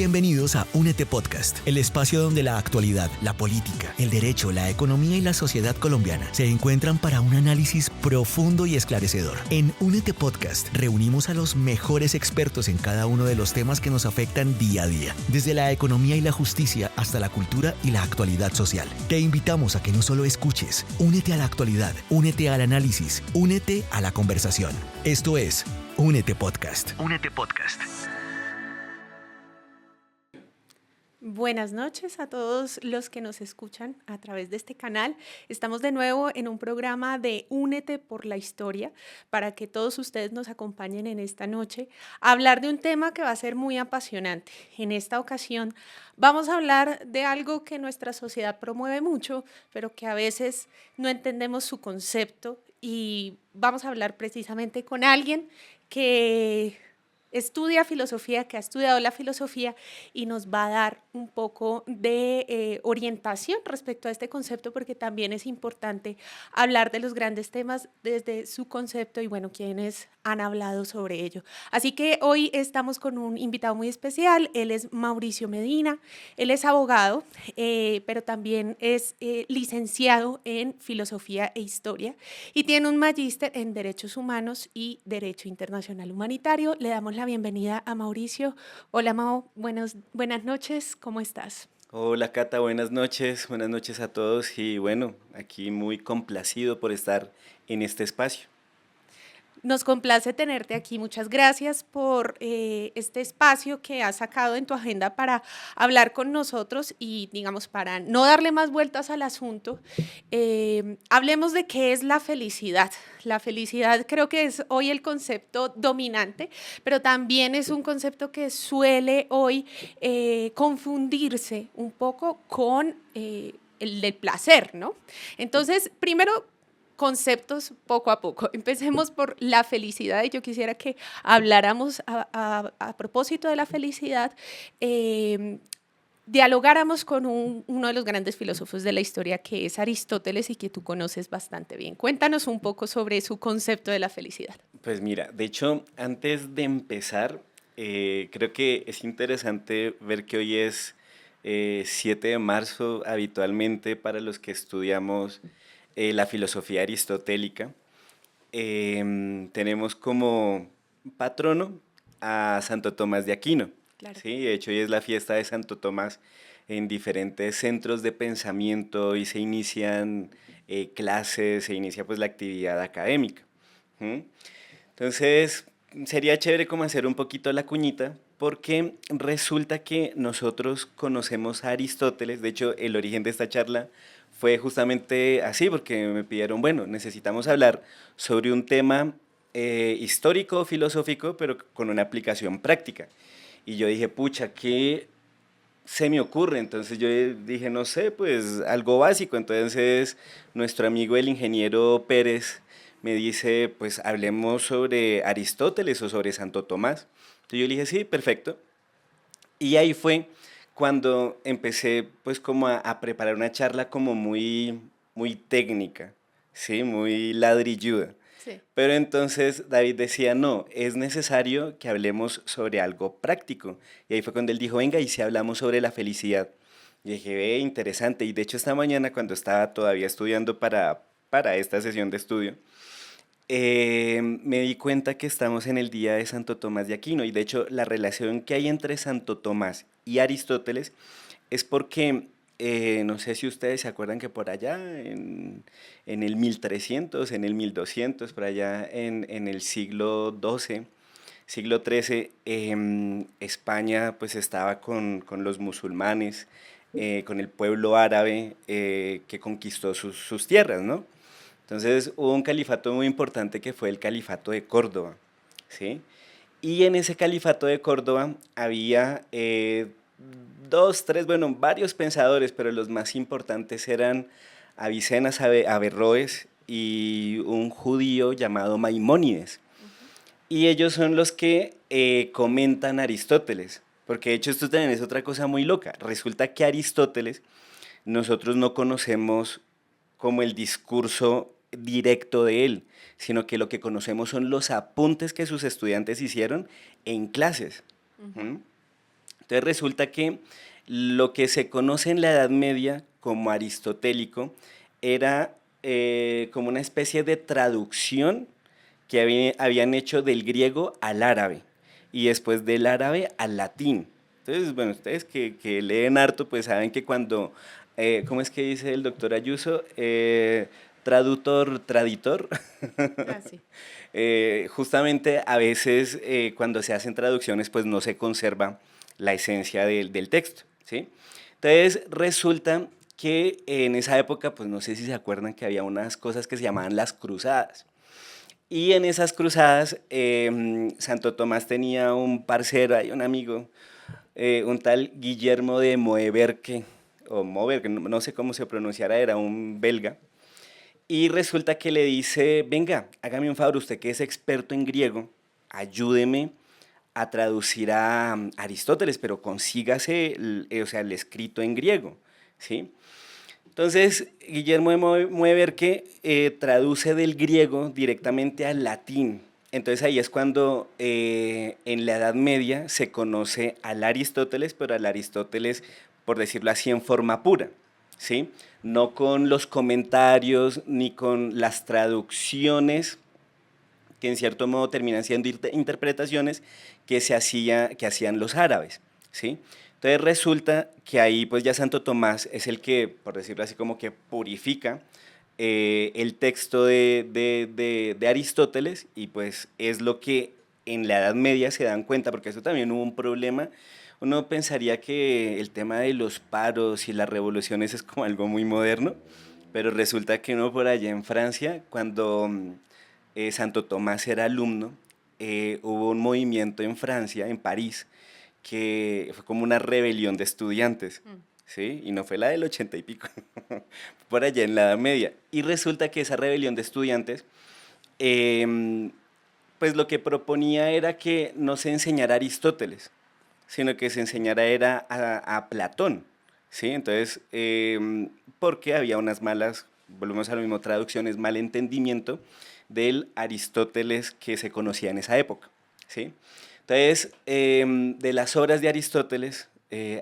Bienvenidos a Únete Podcast, el espacio donde la actualidad, la política, el derecho, la economía y la sociedad colombiana se encuentran para un análisis profundo y esclarecedor. En Únete Podcast reunimos a los mejores expertos en cada uno de los temas que nos afectan día a día, desde la economía y la justicia hasta la cultura y la actualidad social. Te invitamos a que no solo escuches, únete a la actualidad, únete al análisis, únete a la conversación. Esto es Únete Podcast. Únete Podcast. Buenas noches a todos los que nos escuchan a través de este canal. Estamos de nuevo en un programa de Únete por la Historia para que todos ustedes nos acompañen en esta noche a hablar de un tema que va a ser muy apasionante. En esta ocasión vamos a hablar de algo que nuestra sociedad promueve mucho, pero que a veces no entendemos su concepto, y vamos a hablar precisamente con alguien que estudia filosofía, que ha estudiado la filosofía y nos va a dar un poco de orientación respecto a este concepto, porque también es importante hablar de los grandes temas desde su concepto y bueno, quienes han hablado sobre ello. Así que hoy estamos con un invitado muy especial. Él es Mauricio Medina, él es abogado, pero también es licenciado en filosofía e historia y tiene un magíster en derechos humanos y derecho internacional humanitario. Le damos la bienvenida a Mauricio. Hola Mau, buenas noches, ¿cómo estás? Hola Cata, buenas noches a todos y bueno, aquí muy complacido por estar en este espacio. Nos complace tenerte aquí. Muchas gracias por este espacio que has sacado en tu agenda para hablar con nosotros y, digamos, para no darle más vueltas al asunto, hablemos de qué es la felicidad. La felicidad creo que es hoy el concepto dominante, pero también es un concepto que suele hoy confundirse un poco con el del placer, ¿no? Entonces, primero, conceptos poco a poco. Empecemos por la felicidad y yo quisiera que habláramos a propósito de la felicidad, dialogáramos con uno de los grandes filósofos de la historia, que es Aristóteles y que tú conoces bastante bien. Cuéntanos un poco sobre su concepto de la felicidad. Pues mira, de hecho, antes de empezar, creo que es interesante ver que hoy es 7 de marzo habitualmente para los que estudiamos la filosofía aristotélica. Tenemos como patrono a Santo Tomás de Aquino. Claro. Sí, de hecho hoy es la fiesta de Santo Tomás en diferentes centros de pensamiento y se inician clases, se inicia pues la actividad académica. ¿Mm? Entonces sería chévere como hacer un poquito la cuñita porque resulta que nosotros conocemos a Aristóteles. De hecho el origen de esta charla fue justamente así, porque me pidieron, bueno, necesitamos hablar sobre un tema histórico, filosófico, pero con una aplicación práctica. Y yo dije, pucha, ¿qué se me ocurre? Entonces yo dije, no sé, pues algo básico. Entonces nuestro amigo el ingeniero Pérez me dice, pues hablemos sobre Aristóteles o sobre Santo Tomás. Entonces yo le dije, sí, perfecto. Y ahí fue cuando empecé pues como a preparar una charla como muy técnica, ¿sí? Muy ladrilluda. Sí. Pero entonces David decía, no, es necesario que hablemos sobre algo práctico. Y ahí fue cuando él dijo, venga, ¿y si hablamos sobre la felicidad? Y dije, ve, interesante. Y de hecho esta mañana cuando estaba todavía estudiando para esta sesión de estudio, me di cuenta que estamos en el día de Santo Tomás de Aquino y de hecho la relación que hay entre Santo Tomás y Aristóteles es porque, no sé si ustedes se acuerdan que por allá en el 1300, en el 1200, por allá en el siglo XII, siglo XIII, España pues estaba con los musulmanes, con el pueblo árabe que conquistó sus tierras, ¿no? Entonces hubo un califato muy importante que fue el califato de Córdoba, ¿sí? Y en ese califato de Córdoba había dos, tres, bueno, varios pensadores, pero los más importantes eran Avicenna Averroes y un judío llamado Maimónides. Y ellos son los que comentan Aristóteles, porque de hecho esto también es otra cosa muy loca. Resulta que Aristóteles nosotros no conocemos como el discurso directo de él, sino que lo que conocemos son los apuntes que sus estudiantes hicieron en clases. ¿Mm? Entonces resulta que lo que se conoce en la Edad Media como aristotélico era como una especie de traducción que habían hecho del griego al árabe y después del árabe al latín. Entonces, bueno, ustedes que leen harto, pues saben que cuando, ¿cómo es que dice el doctor Ayuso? Traductor, traditor. Ah, sí. Justamente a veces cuando se hacen traducciones, pues no se conserva la esencia del texto, ¿sí? Entonces resulta que en esa época, pues no sé si se acuerdan que había unas cosas que se llamaban las cruzadas. Y en esas cruzadas, Santo Tomás tenía un parcero, hay un amigo, un tal Guillermo de Moeberque, o Moeberque, no sé cómo se pronunciara, era un belga. Y resulta que le dice, venga, hágame un favor, usted que es experto en griego, ayúdeme a traducir a Aristóteles, pero consígase o sea, el escrito en griego, ¿sí? Entonces, Guillermo de Moeberque traduce del griego directamente al latín. Entonces ahí es cuando en la Edad Media se conoce al Aristóteles, pero al Aristóteles, por decirlo así, en forma pura, ¿sí? No con los comentarios ni con las traducciones que en cierto modo terminan siendo interpretaciones que hacían los árabes, ¿sí? Entonces resulta que ahí pues ya Santo Tomás es el que, por decirlo así, como que purifica el texto de Aristóteles y pues es lo que en la Edad Media se dan cuenta, porque eso también hubo un problema. Uno pensaría que el tema de los paros y las revoluciones es como algo muy moderno, pero resulta que uno por allá en Francia, cuando Santo Tomás era alumno, hubo un movimiento en Francia, en París, que fue como una rebelión de estudiantes, ¿sí? Y no fue la del 80 y pico, por allá en la Edad Media. Y resulta que esa rebelión de estudiantes, pues lo que proponía era que no se enseñara Aristóteles, sino que se enseñara era a Platón, ¿sí? Entonces, porque había unas malas, volvemos a lo mismo, traducciones, mal entendimiento del Aristóteles que se conocía en esa época, ¿sí? Entonces, de las obras de Aristóteles,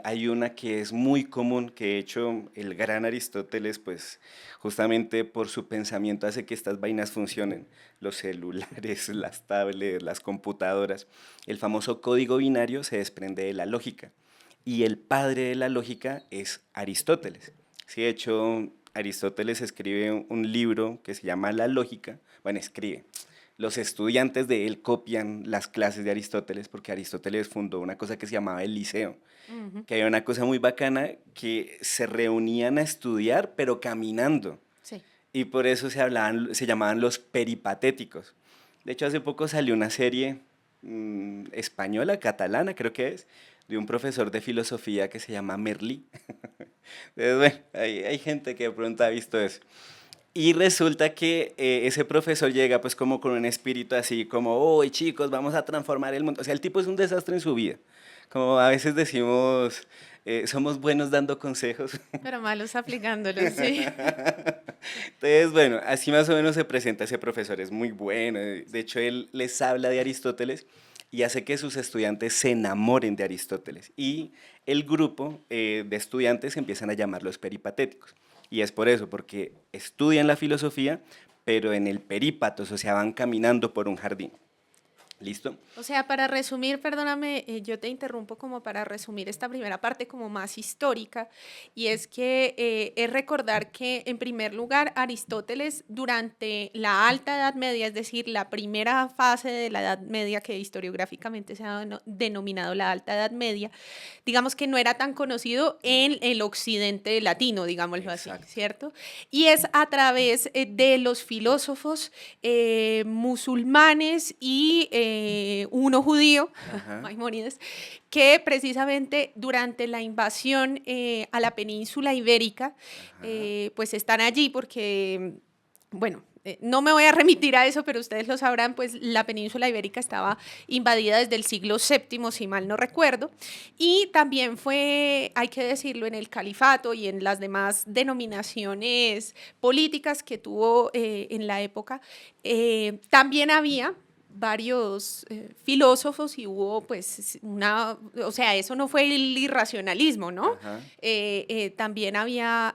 hay una que es muy común, que de hecho el gran Aristóteles, pues justamente por su pensamiento hace que estas vainas funcionen, los celulares, las tablets, las computadoras. El famoso código binario se desprende de la lógica y el padre de la lógica es Aristóteles. Sí, de hecho, Aristóteles escribe un libro que se llama La Lógica, bueno, escribe. Los estudiantes de él copian las clases de Aristóteles porque Aristóteles fundó una cosa que se llamaba el Liceo, que había una cosa muy bacana que se reunían a estudiar pero caminando Sí. y por eso se llamaban los peripatéticos. De hecho, hace poco salió una serie española, catalana creo que es, de un profesor de filosofía que se llama Merlí. Entonces, bueno, hay gente que de pronto ha visto eso. Y resulta que ese profesor llega pues como con un espíritu así como, hoy chicos, vamos a transformar el mundo. O sea, el tipo es un desastre en su vida. Como a veces decimos, somos buenos dando consejos. Pero malos aplicándolos, sí. Entonces, bueno, así más o menos se presenta ese profesor, es muy bueno. De hecho, él les habla de Aristóteles y hace que sus estudiantes se enamoren de Aristóteles. Y el grupo de estudiantes empiezan a llamar los peripatéticos. Y es por eso, porque estudian la filosofía, pero en el perípatos, o sea, van caminando por un jardín. ¿Listo? O sea, para resumir, perdóname, yo te interrumpo como para resumir esta primera parte como más histórica, y es que es recordar que en primer lugar Aristóteles durante la Alta Edad Media, es decir, la primera fase de la Edad Media que historiográficamente se ha denominado la Alta Edad Media, digamos que no era tan conocido en el occidente latino, digámoslo así, Exacto. ¿cierto? Y es a través de los filósofos musulmanes y uno judío, Ajá. Maimónides, que precisamente durante la invasión a la península ibérica, Ajá. pues están allí porque, bueno, no me voy a remitir a eso, pero ustedes lo sabrán, pues la península ibérica estaba invadida desde el siglo VII, si mal no recuerdo, y también fue, hay que decirlo, en el califato y en las demás denominaciones políticas que tuvo en la época, también había varios filósofos y hubo pues o sea, eso no fue el irracionalismo, ¿no? También había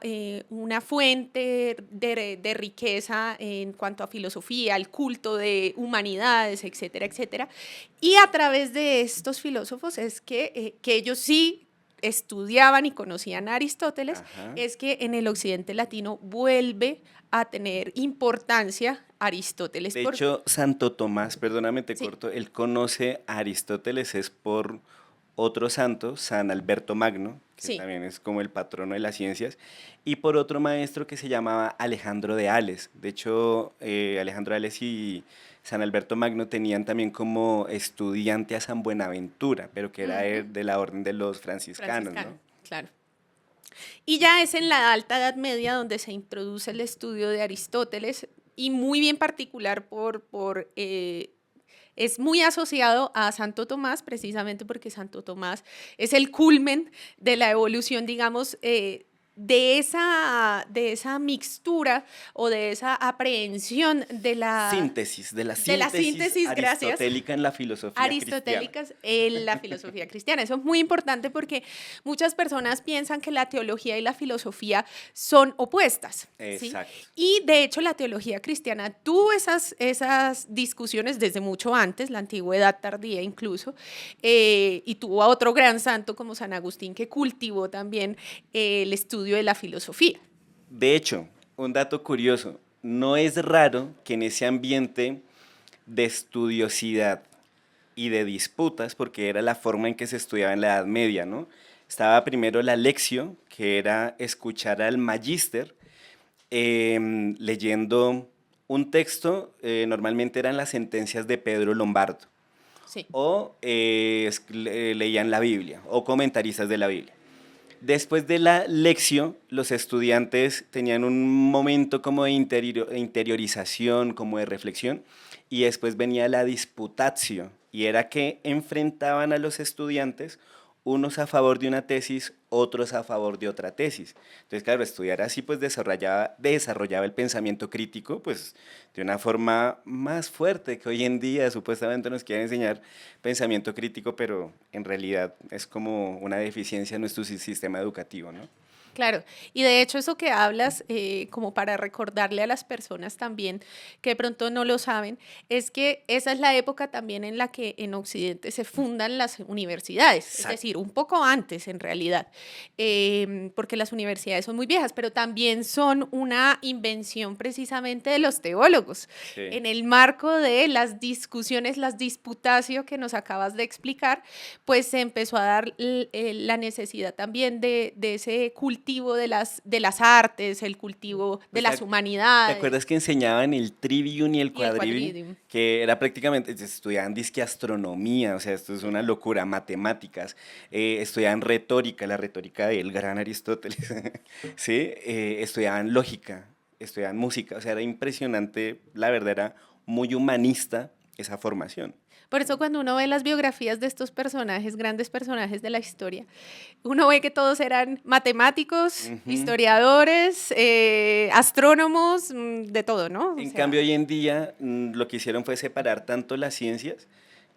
una fuente de riqueza en cuanto a filosofía, el culto de humanidades, etcétera, etcétera. Y a través de estos filósofos es que ellos sí estudiaban y conocían a Aristóteles, es que en el occidente latino vuelve a tener importancia Aristóteles. De hecho, Santo Tomás, perdóname, te Sí. corto, él conoce a Aristóteles es por otro santo, San Alberto Magno, que Sí. también es como el patrono de las ciencias, y por otro maestro que se llamaba Alejandro de Ales. De hecho, Alejandro de Ales y San Alberto Magno tenían también como estudiante a San Buenaventura, pero que era de la orden de los franciscanos, Franciscano, ¿no? claro. Y ya es en la Alta Edad Media donde se introduce el estudio de Aristóteles y muy bien particular es muy asociado a Santo Tomás, precisamente porque Santo Tomás es el culmen de la evolución, digamos, de esa mixtura o de esa aprehensión de la Síntesis, de la síntesis, gracias, aristotélica en la filosofía cristiana. aristotélicas en la filosofía cristiana. Eso es muy importante porque muchas personas piensan que la teología y la filosofía son opuestas. ¿Sí? Exacto. Y de hecho la teología cristiana tuvo esas discusiones desde mucho antes, la antigüedad tardía incluso, y tuvo a otro gran santo como San Agustín que cultivó también el estudio de la filosofía. De hecho, un dato curioso, no es raro que en ese ambiente de estudiosidad y de disputas, porque era la forma en que se estudiaba en la Edad Media, ¿no? Estaba primero la lectio, que era escuchar al magíster leyendo un texto, normalmente eran las sentencias de Pedro Lombardo, Sí. o leían la Biblia, o comentaristas de la Biblia. Después de la lección, los estudiantes tenían un momento como de interiorización, como de reflexión, y después venía la disputatio, y era que enfrentaban a los estudiantes, unos a favor de una tesis, otros a favor de otra tesis. Entonces, claro, estudiar así pues desarrollaba el pensamiento crítico pues de una forma más fuerte que hoy en día supuestamente nos quieren enseñar pensamiento crítico, pero en realidad es como una deficiencia en nuestro sistema educativo, ¿no? Claro, y de hecho eso que hablas, como para recordarle a las personas también que de pronto no lo saben, es que esa es la época también en la que en Occidente se fundan las universidades, es Exacto. decir, un poco antes en realidad, porque las universidades son muy viejas, pero también son una invención precisamente de los teólogos, Sí. en el marco de las discusiones, las disputatio que nos acabas de explicar, pues se empezó a dar la necesidad también de ese cultivo de las artes, el cultivo de Pues, las ¿te humanidades. acuerdas que enseñaban el trivium y el Y el quadrivium? quadrivium. Que era prácticamente, estudiaban disque astronomía, o sea, esto es una locura, matemáticas, estudiaban retórica, la retórica del gran Aristóteles, ¿sí? Estudiaban lógica, estudiaban música, o sea, era impresionante, la verdad era muy humanista esa formación. Por eso cuando uno ve las biografías de estos personajes, grandes personajes de la historia, uno ve que todos eran matemáticos, historiadores, astrónomos, de todo, ¿no? O En sea, cambio, hoy en día lo que hicieron fue separar tanto las ciencias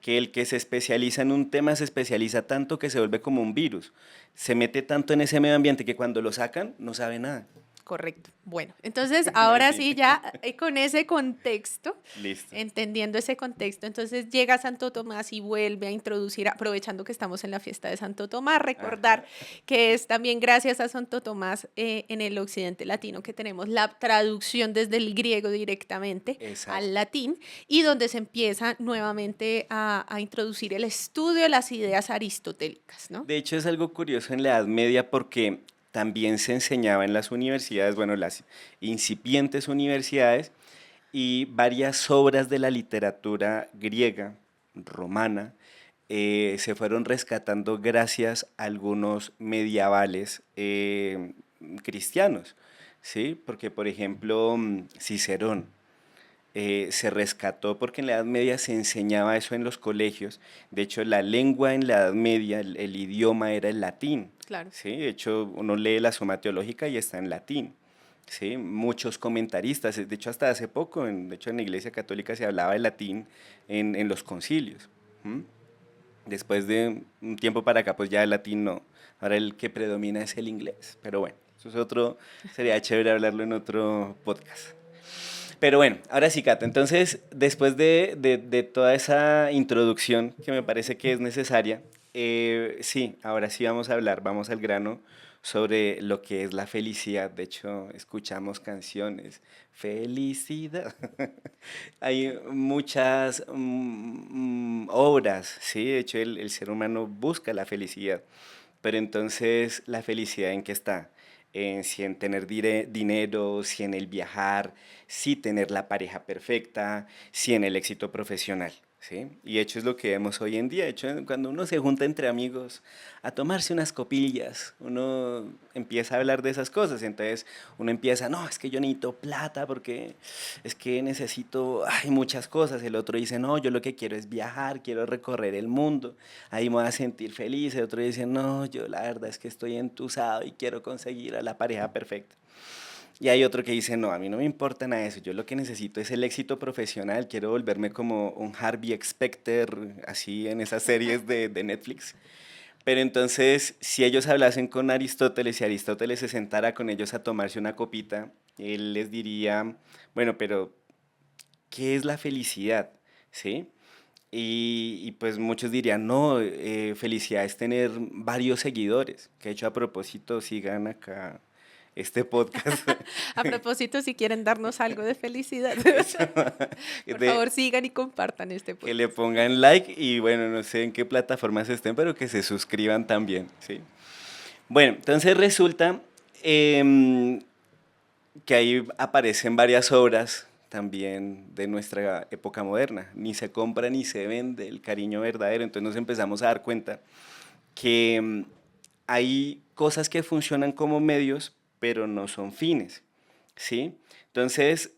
que el que se especializa en un tema se especializa tanto que se vuelve como un virus. Se mete tanto en ese medio ambiente que cuando lo sacan no sabe nada. correcto. Bueno, entonces ahora Sí. sí ya con ese contexto, Listo. entendiendo ese contexto, entonces llega Santo Tomás y vuelve a introducir, aprovechando que estamos en la fiesta de Santo Tomás, recordar que es también gracias a Santo Tomás en el occidente latino que tenemos la traducción desde el griego directamente Exacto. al latín y donde se empieza nuevamente a introducir el estudio de las ideas aristotélicas, ¿no? De hecho, es algo curioso en la Edad Media porque también se enseñaba en las universidades, bueno, las incipientes universidades, y varias obras de la literatura griega, romana, se fueron rescatando gracias a algunos medievales cristianos, ¿sí? Porque, por ejemplo, Cicerón se rescató porque en la Edad Media se enseñaba eso en los colegios. De hecho, la lengua en la Edad Media, el idioma era el latín. Claro. ¿Sí? De hecho, uno lee la Suma Teológica y está en latín. ¿sí? Muchos comentaristas, de hecho hasta hace poco, de hecho en la Iglesia Católica se hablaba el latín en los concilios. ¿M? Después de un tiempo para acá, pues ya el latín no, ahora el que predomina es el inglés, pero bueno, eso es otro, sería chévere hablarlo en otro podcast. Pero bueno, ahora sí, Cata, entonces después de toda esa introducción que me parece que es necesaria, sí, ahora sí vamos a hablar, vamos al grano sobre lo que es la felicidad. De hecho, escuchamos canciones, felicidad. Hay muchas obras, ¿sí? De hecho, el ser humano busca la felicidad. Pero entonces, ¿la felicidad en qué está? En si en tener dinero, si en el viajar, si tener la pareja perfecta, si en el éxito profesional, ¿sí? Y de hecho es lo que vemos hoy en día. De hecho, cuando uno se junta entre amigos a tomarse unas copillas, uno empieza a hablar de esas cosas. Entonces uno empieza, no, es que yo necesito plata porque es que necesito, hay muchas cosas. El otro dice, no, yo lo que quiero es viajar, quiero recorrer el mundo, ahí me voy a sentir feliz. El otro dice, no, yo la verdad es que estoy entusado y quiero conseguir a la pareja perfecta. Y hay otro que dice, no, a mí no me importa nada de eso, yo lo que necesito es el éxito profesional, quiero volverme como un Harvey Specter, así en esas series de Netflix. Pero entonces, si ellos hablasen con Aristóteles y Aristóteles se sentara con ellos a tomarse una copita, él les diría, bueno, pero ¿qué es la felicidad? ¿Sí? Y pues muchos dirían, no, felicidad es tener varios seguidores, que de hecho a propósito sigan acá este podcast. A propósito, si quieren darnos algo de felicidad, Eso, por de, favor sigan y compartan este que le podcast. pongan like y bueno, no sé en qué plataformas estén, pero que se suscriban también, ¿sí? Bueno, entonces resulta que ahí aparecen varias obras también de nuestra época moderna. Ni se compra ni se vende el cariño verdadero. Entonces nos empezamos a dar cuenta que hay cosas que funcionan como medios, pero no son fines, ¿sí? Entonces,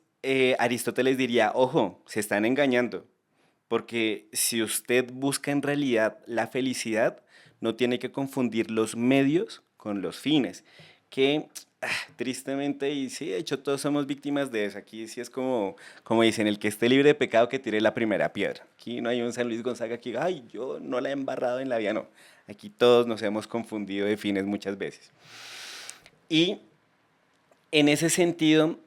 Aristóteles diría, ojo, se están engañando, porque si usted busca en realidad la felicidad, no tiene que confundir los medios con los fines, que tristemente, y sí, de hecho todos somos víctimas de eso. Aquí sí es como dicen, el que esté libre de pecado que tire la primera piedra. Aquí no hay un San Luis Gonzaga que diga, ay, yo no la he embarrado en la vida, no. Aquí todos nos hemos confundido de fines muchas veces. Y en ese sentido,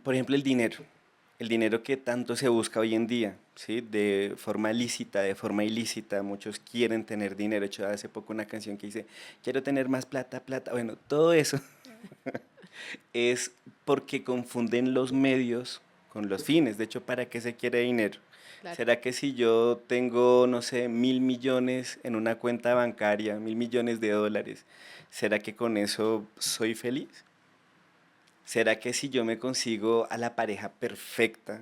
por ejemplo, el dinero que tanto se busca hoy en día, ¿sí? De forma lícita, de forma ilícita, muchos quieren tener dinero. De hecho, hace poco una canción que dice, quiero tener más plata, plata. Bueno, todo eso es porque confunden los medios con los fines. De hecho, ¿para qué se quiere dinero? Claro. ¿Será que si yo tengo, no sé, 1.000 millones en una cuenta bancaria, 1.000 millones de dólares, ¿será que con eso soy feliz? ¿Será que si yo me consigo a la pareja perfecta,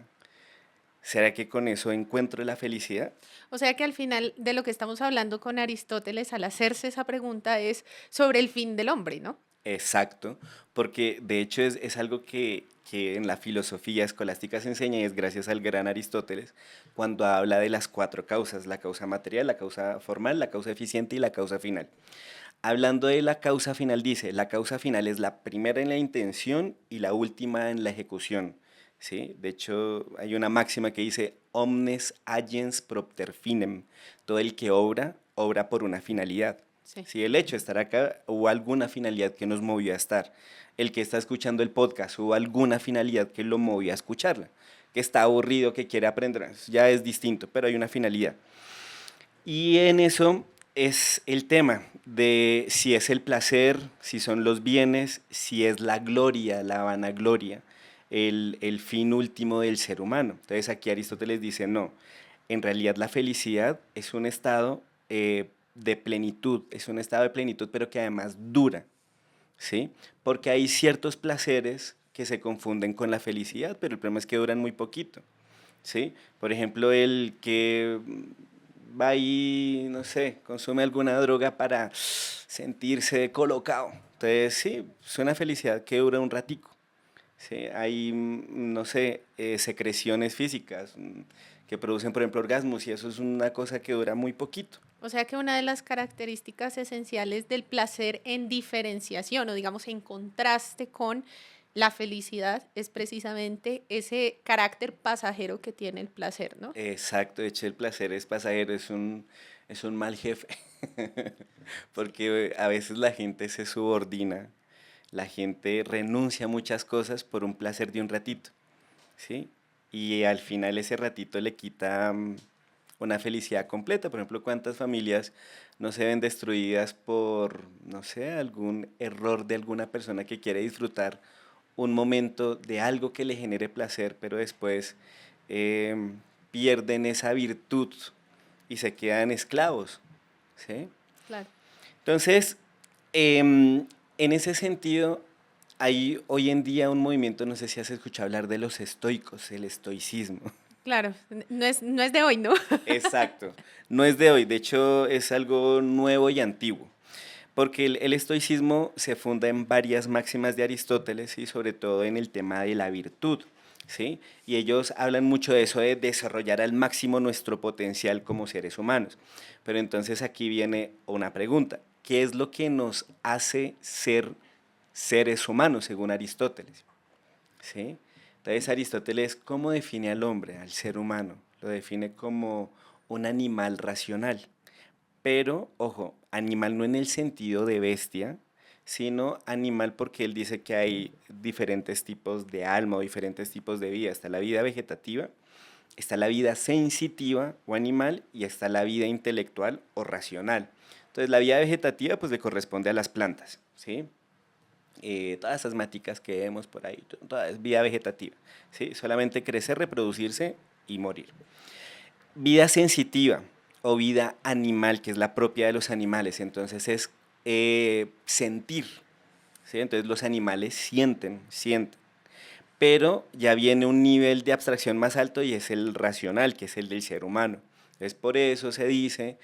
será que con eso encuentro la felicidad? O sea que al final de lo que estamos hablando con Aristóteles al hacerse esa pregunta es sobre el fin del hombre, ¿no? Exacto, porque de hecho es algo que en la filosofía escolástica se enseña y es gracias al gran Aristóteles cuando habla de las cuatro causas, la causa material, la causa formal, la causa eficiente y la causa final. Hablando de la causa final, dice, la causa final es la primera en la intención y la última en la ejecución. ¿Sí? De hecho, hay una máxima que dice, omnes agens propter finem, todo el que obra, obra por una finalidad. Sí. Si el hecho de estar acá hubo alguna finalidad que nos movió a estar, el que está escuchando el podcast hubo alguna finalidad que lo movió a escucharla, que está aburrido, que quiere aprender, ya es distinto, pero hay una finalidad. Y en eso es el tema de si es el placer, si son los bienes, si es la gloria, la vanagloria, el fin último del ser humano. Entonces aquí Aristóteles dice, no, en realidad la felicidad es un estado de plenitud, es un estado de plenitud, pero que además dura, ¿sí? Porque hay ciertos placeres que se confunden con la felicidad, pero el problema es que duran muy poquito, ¿sí? Por ejemplo, el que va y, no sé, consume alguna droga para sentirse colocado. Entonces, sí, es una felicidad que dura un ratico. ¿Sí? Hay, no sé, secreciones físicas que producen, por ejemplo, orgasmos y eso es una cosa que dura muy poquito. O sea que una de las características esenciales del placer en diferenciación o digamos en contraste con la felicidad es precisamente ese carácter pasajero que tiene el placer, ¿no? Exacto, de hecho el placer es pasajero, es un mal jefe, porque a veces la gente se subordina, la gente renuncia a muchas cosas por un placer de un ratito, ¿sí? Y al final ese ratito le quita una felicidad completa. Por ejemplo, ¿cuántas familias no se ven destruidas por, no sé, algún error de alguna persona que quiere disfrutar un momento de algo que le genere placer, pero después em, pierden esa virtud y se quedan esclavos, ¿sí? Claro. Entonces, em, en ese sentido, hay hoy en día un movimiento, no sé si has escuchado hablar de los estoicos, el estoicismo. Claro, no es de hoy, ¿no? Exacto, no es de hoy, de hecho es algo nuevo y antiguo, porque el estoicismo se funda en varias máximas de Aristóteles y sobre todo en el tema de la virtud, ¿sí? Y ellos hablan mucho de eso de desarrollar al máximo nuestro potencial como seres humanos. Pero entonces aquí viene una pregunta, ¿qué es lo que nos hace ser seres humanos según Aristóteles? ¿Sí? Entonces Aristóteles, ¿cómo define al hombre, al ser humano? Lo define como un animal racional. Pero, ojo, animal no en el sentido de bestia, sino animal porque él dice que hay diferentes tipos de alma o diferentes tipos de vida. Está la vida vegetativa, está la vida sensitiva o animal y está la vida intelectual o racional. Entonces la vida vegetativa pues le corresponde a las plantas, ¿sí? Todas esas máticas que vemos por ahí, toda es vida vegetativa, ¿sí? Solamente crecer, reproducirse y morir. Vida sensitiva o vida animal, que es la propia de los animales, entonces es sentir, ¿sí? Entonces los animales sienten, pero ya viene un nivel de abstracción más alto y es el racional, que es el del ser humano. Entonces por eso se dice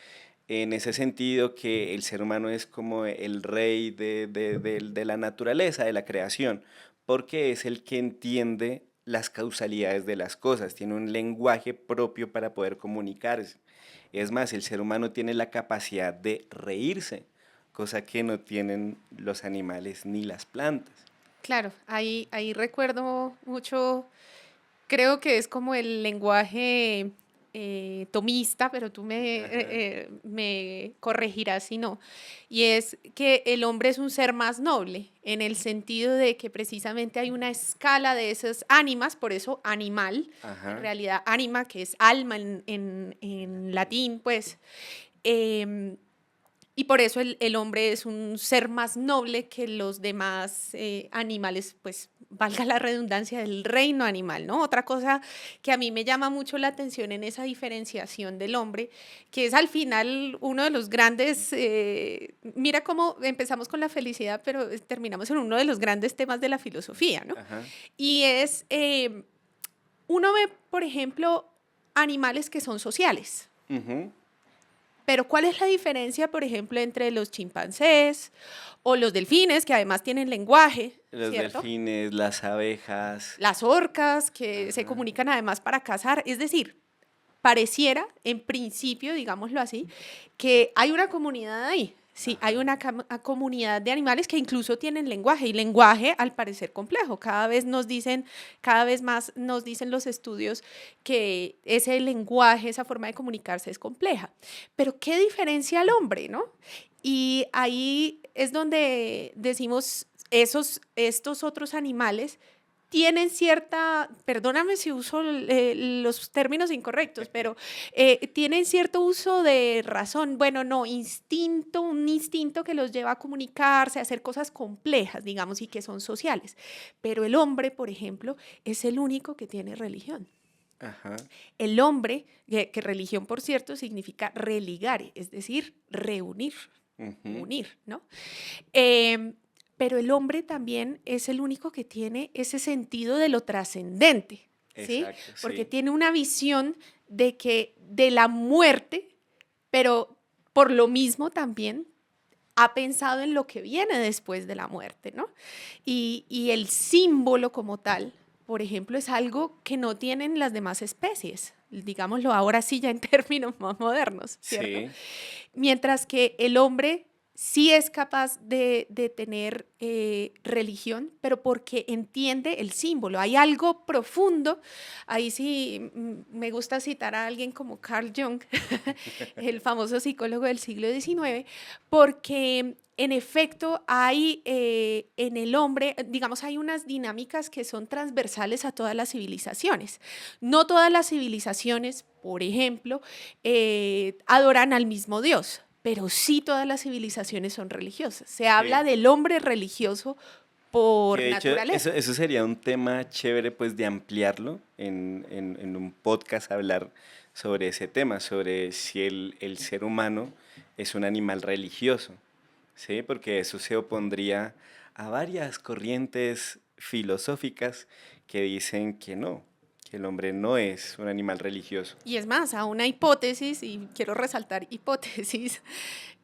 en ese sentido que el ser humano es como el rey de la naturaleza, de la creación, porque es el que entiende las causalidades de las cosas, tiene un lenguaje propio para poder comunicarse. Es más, el ser humano tiene la capacidad de reírse, cosa que no tienen los animales ni las plantas. Claro, ahí recuerdo mucho, creo que es como el lenguaje tomista, pero tú Ajá. me corregirás si no. Y es que el hombre es un ser más noble, en el sentido de que precisamente hay una escala de esas ánimas, por eso animal, en Ajá. realidad ánima, que es alma en latín, pues. em, y por eso el hombre es un ser más noble que los demás animales, pues valga la redundancia del reino animal, ¿no? Otra cosa que a mí me llama mucho la atención en esa diferenciación del hombre, que es al final uno de los grandes, mira cómo empezamos con la felicidad, pero terminamos en uno de los grandes temas de la filosofía, ¿no? Ajá. Y es, uno ve, por ejemplo, animales que son sociales. Ujú. Pero ¿cuál es la diferencia, por ejemplo, entre los chimpancés o los delfines, que además tienen lenguaje, Los ¿cierto? delfines, las abejas. Las orcas, que se Ajá. comunican además para cazar. Es decir, pareciera, en principio, digámoslo así, que hay una comunidad ahí. Sí, hay Ajá. una comunidad de animales que incluso tienen lenguaje y lenguaje al parecer complejo. Cada vez más nos dicen los estudios que ese lenguaje, esa forma de comunicarse es compleja. Pero ¿qué diferencia al hombre, no? Y ahí es donde decimos estos otros animales tienen cierta, perdóname si uso los términos incorrectos, pero tienen cierto uso de razón, bueno, no, instinto, un instinto que los lleva a comunicarse, a hacer cosas complejas, digamos, y que son sociales. Pero el hombre, por ejemplo, es el único que tiene religión. Ajá. El hombre, que religión, por cierto, significa religare, es decir, reunir, Ujú. unir, ¿no? Em, pero el hombre también es el único que tiene ese sentido de lo trascendente, ¿sí? Exacto, Porque sí. tiene una visión de que de la muerte, pero por lo mismo también ha pensado en lo que viene después de la muerte, ¿no? Y el símbolo como tal por ejemplo, es algo que no tienen las demás especies, digámoslo ahora sí ya en términos más modernos, ¿cierto? Sí, Mientras que el hombre sí es capaz de tener religión, pero porque entiende el símbolo. Hay algo profundo. Ahí sí me gusta citar a alguien como Carl Jung, el famoso psicólogo del siglo XIX, porque en efecto hay en el hombre, digamos, hay unas dinámicas que son transversales a todas las civilizaciones. No todas las civilizaciones, por ejemplo, adoran al mismo Dios, pero sí todas las civilizaciones son religiosas. Se habla sí. del hombre religioso Que por de hecho eso, naturaleza. eso sería un tema chévere pues de ampliarlo en un podcast, hablar sobre ese tema, sobre si el ser humano es un animal religioso, ¿sí? Porque eso se opondría a varias corrientes filosóficas que dicen que el hombre no es un animal religioso. Y es más, a una hipótesis, y quiero resaltar hipótesis,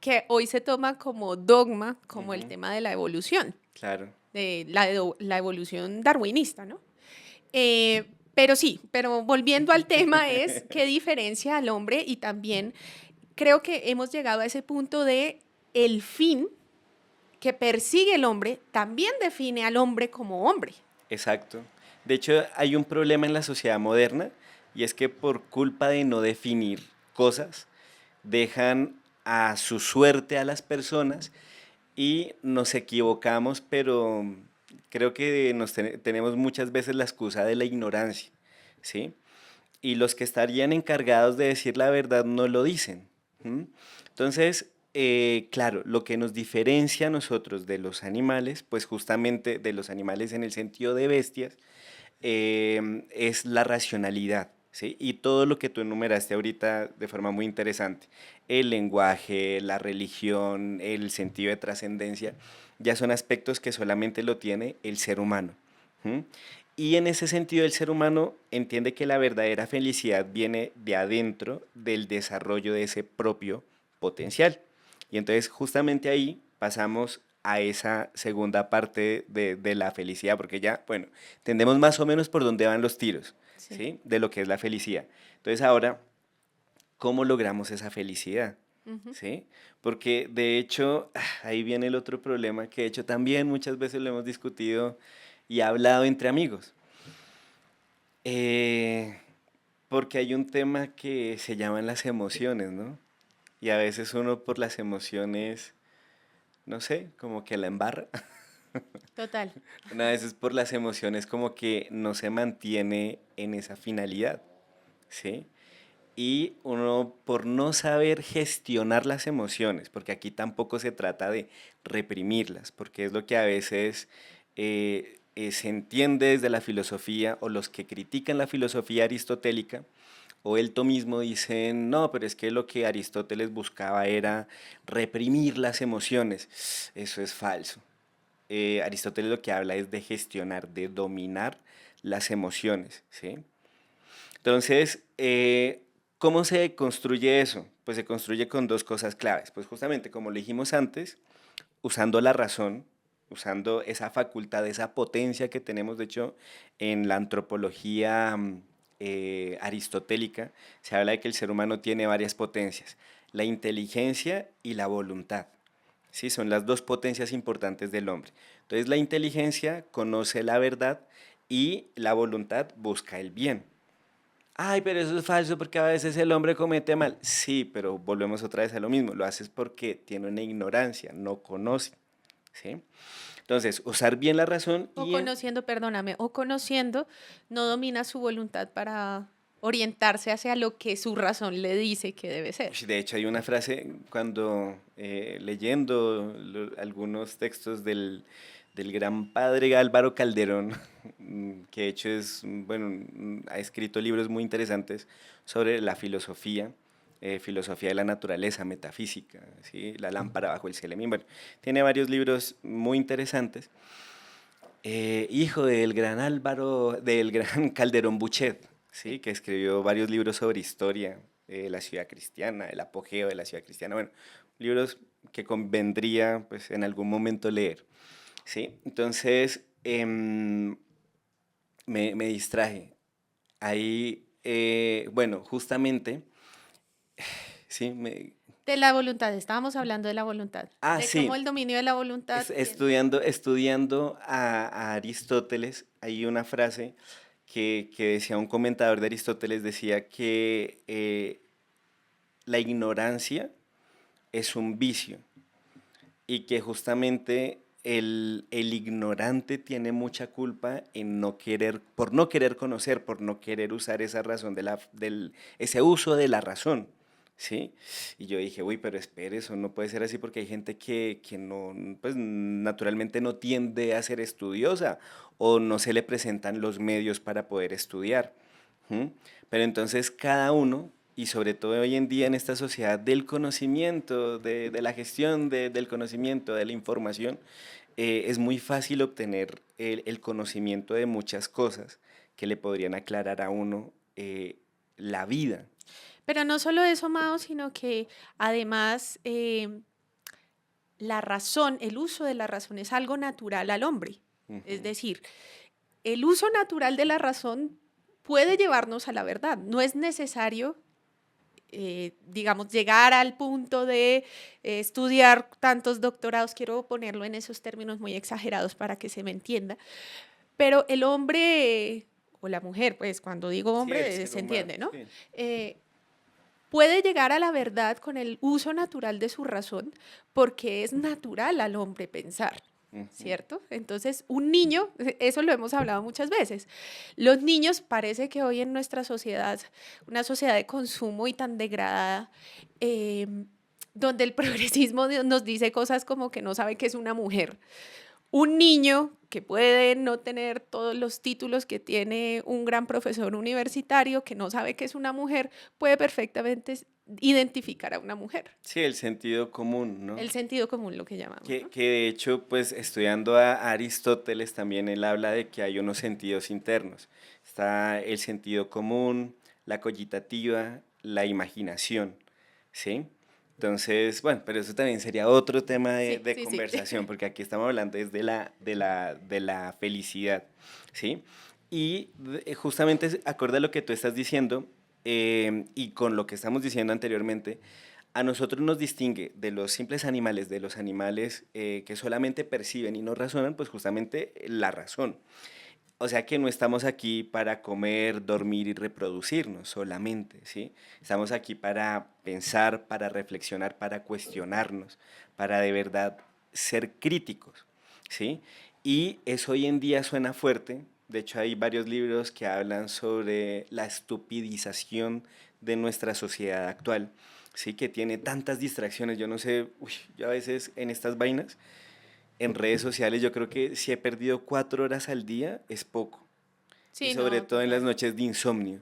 que hoy se toma como dogma, como el Ujú, tema de la evolución, claro, de la evolución darwinista, ¿no? Pero sí, pero volviendo al tema es qué diferencia al hombre y también creo que hemos llegado a ese punto de el fin que persigue el hombre también define al hombre como hombre. exacto. De hecho, hay un problema en la sociedad moderna y es que por culpa de no definir cosas, dejan a su suerte a las personas y nos equivocamos, pero creo que tenemos muchas veces la excusa de la ignorancia, ¿sí? Y los que estarían encargados de decir la verdad no lo dicen. ¿M? Entonces, claro, lo que nos diferencia a nosotros de los animales, pues justamente de los animales en el sentido de bestias, es la racionalidad, ¿sí? Y todo lo que tú enumeraste ahorita de forma muy interesante, el lenguaje, la religión, el sentido de trascendencia, ya son aspectos que solamente lo tiene el ser humano. ¿M? Y en ese sentido el ser humano entiende que la verdadera felicidad viene de adentro del desarrollo de ese propio potencial. Y entonces justamente ahí pasamos a esa segunda parte de la felicidad, porque ya, bueno, entendemos más o menos por dónde van los tiros, Sí. ¿sí? De lo que es la felicidad. Entonces ahora, ¿cómo logramos esa felicidad? Ujú. ¿Sí? Porque de hecho, ahí viene el otro problema que de hecho también muchas veces lo hemos discutido y hablado entre amigos. Eh, porque hay un tema que se llaman las emociones, ¿no? Y a veces uno por las emociones, no sé, como que la embarra. Total. Una vez es por las emociones como que no se mantiene en esa finalidad, ¿sí? Y uno por no saber gestionar las emociones, porque aquí tampoco se trata de reprimirlas, porque es lo que a veces se entiende desde la filosofía o los que critican la filosofía aristotélica o él mismo dicen, no, pero es que lo que Aristóteles buscaba era reprimir las emociones. Eso es falso. Aristóteles lo que habla es de gestionar, de dominar las emociones, ¿sí? Entonces, ¿cómo se construye eso? Pues se construye con dos cosas claves. Pues justamente, como lo dijimos antes, usando la razón, usando esa facultad, esa potencia que tenemos, de hecho, en la antropología aristotélica, se habla de que el ser humano tiene varias potencias, la inteligencia y la voluntad. ¿Sí? Son las dos potencias importantes del hombre. Entonces la inteligencia conoce la verdad y la voluntad busca el bien. Ay, pero eso es falso porque a veces el hombre comete mal. Sí, pero volvemos otra vez a lo mismo. Lo haces porque tiene una ignorancia, no conoce. ¿Sí? Entonces, usar bien la razón O y conociendo, perdóname, o conociendo, no domina su voluntad para orientarse hacia lo que su razón le dice que debe ser. de hecho hay una frase cuando leyendo algunos textos del gran padre Álvaro Calderón, que de hecho es, bueno, ha escrito libros muy interesantes sobre la filosofía, filosofía de la naturaleza, metafísica, ¿sí? La lámpara bajo el Celemín, bueno, tiene varios libros muy interesantes. Hijo del gran Álvaro, del gran Calderón Buchet, Sí. ¿sí? Que escribió varios libros sobre historia, la ciudad cristiana, el apogeo de la ciudad cristiana, bueno, libros que convendría pues, en algún momento leer. ¿Sí? Entonces, me distraje. Ahí, bueno, justamente, sí, De la voluntad, estábamos hablando de la voluntad, de cómo sí, el dominio de la voluntad tiene. estudiando a Aristóteles, hay una frase que decía un comentador de Aristóteles, decía que la ignorancia es un vicio y que justamente el ignorante tiene mucha culpa en no querer, por no querer conocer, por no querer usar esa razón ese uso de la razón, ¿sí? Y yo dije, uy, pero espere, eso no puede ser así porque hay gente que no, pues naturalmente no tiende a ser estudiosa o no se le presentan los medios para poder estudiar. ¿M? Pero entonces cada uno, y sobre todo hoy en día en esta sociedad del conocimiento, de la gestión del conocimiento, de la información, es muy fácil obtener el conocimiento de muchas cosas que le podrían aclarar a uno la vida. Pero no solo eso, Mao, sino que además la razón, el uso de la razón es algo natural al hombre. Es Ujú. decir, el uso natural de la razón puede llevarnos a la verdad. No es necesario, digamos, llegar al punto de estudiar tantos doctorados. Quiero ponerlo en esos términos muy exagerados para que se me entienda. Pero el hombre o la mujer, pues cuando digo Sí, el hombre ser se humano, entiende, ¿no? sí. Eh, puede llegar a la verdad con el uso natural de su razón, porque es natural al hombre pensar, Ujú. ¿cierto? Entonces, un niño, eso lo hemos hablado muchas veces, los niños parece que hoy en nuestra sociedad, una sociedad de consumo y tan degradada, eh, donde el progresismo nos dice cosas como que no sabe qué es una mujer. Un niño que puede no tener todos los títulos que tiene un gran profesor universitario, que no sabe que es una mujer, puede perfectamente identificar a una mujer. Sí, el sentido común, ¿no? El sentido común, lo que llamamos, ¿no? Que de hecho, pues estudiando a Aristóteles también él habla de que hay unos sentidos internos. Está el sentido común, la cogitativa, la imaginación, ¿sí? Entonces, bueno, pero eso también sería otro tema Sí, de sí, sí. conversación, porque aquí estamos hablando es de la felicidad, ¿sí? Y justamente acorde a lo que tú estás diciendo, y con lo que estamos diciendo anteriormente, a nosotros nos distingue de los simples animales, de los animales que solamente perciben y no razonan, pues justamente la razón. O sea que no estamos aquí para comer, dormir y reproducirnos solamente, ¿sí? Estamos aquí para pensar, para reflexionar, para cuestionarnos, para de verdad ser críticos, ¿sí? Y eso hoy en día suena fuerte. De hecho, hay varios libros que hablan sobre la estupidización de nuestra sociedad actual, ¿sí? Que tiene tantas distracciones. Yo no sé, uy, yo a veces en estas vainas en redes sociales yo creo que si he perdido 4 horas al día es poco. Y Sí, sobre no, todo en las total. noches de insomnio,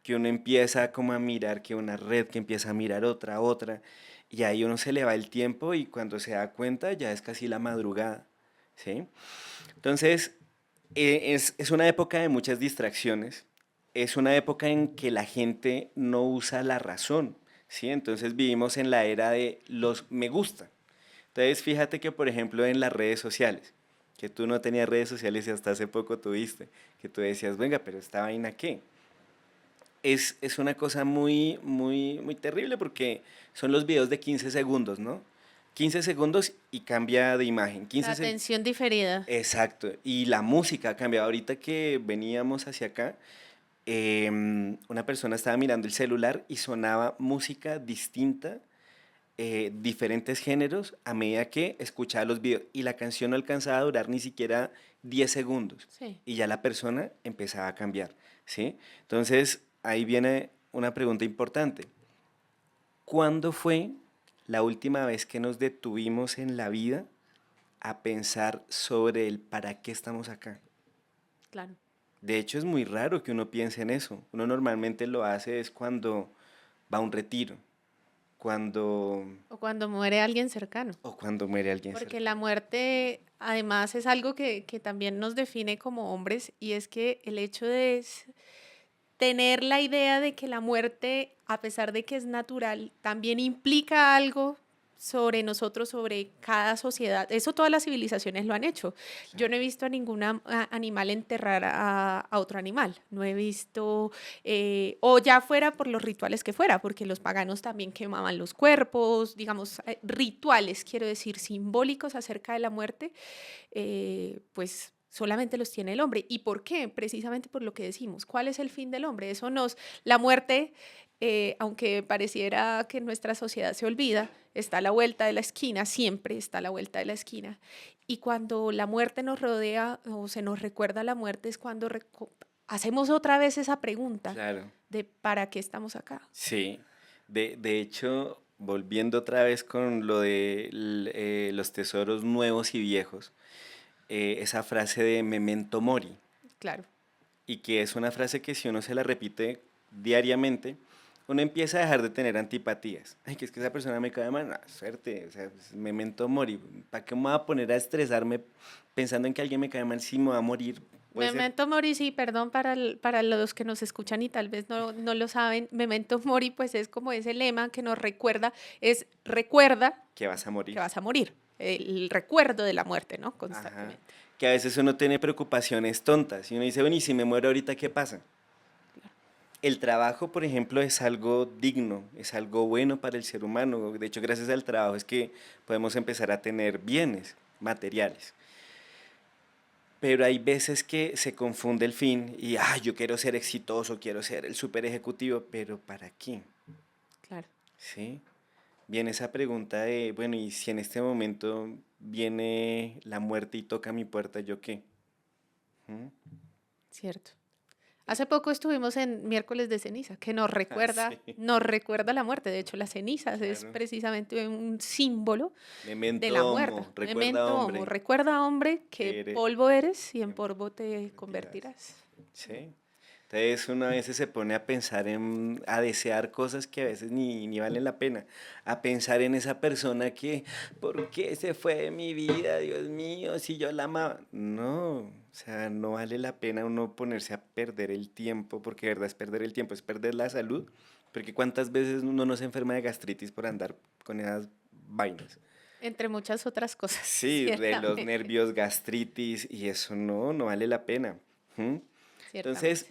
que uno empieza como a mirar que una red, que empieza a mirar otra, y ahí uno se le va el tiempo y cuando se da cuenta ya es casi la madrugada, ¿sí? Entonces, es una época de muchas distracciones, es una época en que la gente no usa la razón, ¿sí? Entonces vivimos en la era de los me gusta. Entonces, fíjate que, por ejemplo, en las redes sociales, que tú no tenías redes sociales y hasta hace poco tuviste, que tú decías, venga, pero esta vaina qué? Es una cosa muy terrible porque son los videos de 15 segundos, ¿no? 15 segundos y cambia de imagen. La 15 segundos. atención diferida. Exacto. Y la música ha cambiado. Ahorita que veníamos hacia acá, una persona estaba mirando el celular y sonaba música distinta, diferentes géneros a medida que escuchaba los videos y la canción no alcanzaba a durar ni siquiera 10 segundos Sí. y ya la persona empezaba a cambiar, ¿sí? Entonces ahí viene una pregunta importante. ¿Cuándo fue la última vez que nos detuvimos en la vida a pensar sobre el para qué estamos acá? Claro. De hecho es muy raro que uno piense en eso. Uno normalmente lo hace es cuando va a un retiro, cuando O cuando muere alguien cercano. o cuando muere alguien Porque la cercano. muerte, además, es algo que también nos define como hombres, y es que el hecho de tener la idea de que la muerte, a pesar de que es natural, también implica algo sobre nosotros, sobre cada sociedad. Eso todas las civilizaciones lo han hecho. Yo no he visto a ningún animal enterrar a otro animal. No he visto, o ya fuera por los rituales que fuera, porque los paganos también quemaban los cuerpos, digamos, rituales, quiero decir, simbólicos acerca de la muerte, pues solamente los tiene el hombre. ¿Y por qué? Precisamente por lo que decimos. ¿Cuál es el fin del hombre? La muerte, aunque pareciera que en nuestra sociedad se olvida, está a la vuelta de la esquina, siempre está a la vuelta de la esquina. Y cuando la muerte nos rodea o se nos recuerda la muerte es cuando hacemos otra vez esa pregunta Claro, de ¿para qué estamos acá? sí. De hecho, volviendo otra vez con lo de los tesoros nuevos y viejos, esa frase de memento mori, Claro, y que es una frase que si uno se la repite diariamente, uno empieza a dejar de tener antipatías. Ay, que es que esa persona me cae mal, no, suerte, o sea, pues, memento mori. ¿Para qué me voy a poner a estresarme pensando en que alguien me cae mal si me va a morir? Puede ser. Memento Mori, sí, perdón para los que nos escuchan y tal vez no lo saben, Memento Mori pues es como ese lema que nos recuerda, es recuerda Que vas a que morir. vas a morir, el recuerdo de la muerte, ¿no? Ajá. Constantemente. Que a veces uno tiene preocupaciones tontas y uno dice, bueno, ¿y si me muero ahorita qué pasa? El trabajo, por ejemplo, es algo digno, es algo bueno para el ser humano. De hecho, gracias al trabajo es que podemos empezar a tener bienes materiales. Pero hay veces que se confunde el fin y, yo quiero ser exitoso, quiero ser el super ejecutivo, pero ¿para qué? Claro, ¿Sí? Viene esa pregunta de, bueno, ¿y si en este momento viene la muerte y toca mi puerta, yo qué? ¿Mm? cierto. Hace poco estuvimos en Miércoles de Ceniza, que Ah, sí, nos recuerda la muerte. De hecho, las cenizas es claro. precisamente un símbolo de Memento la muerte. homo, recuerda Memento homo, hombre, recuerda hombre que que eres, polvo eres y en en polvo te convertirás. convertirás. ¿Sí? Entonces uno a veces se pone a pensar a desear cosas que a veces ni valen la pena, a pensar en esa persona que, ¿por qué se fue de mi vida, Dios mío, si yo la amaba? No, o sea, no vale la pena uno ponerse a perder el tiempo, porque de verdad es perder el tiempo, es perder la salud, porque cuántas veces uno no se enferma de gastritis por andar con esas vainas. Entre muchas otras cosas, Sí, de los ciertamente, nervios, gastritis, y eso no vale la pena. ¿Mm? ciertamente. Entonces,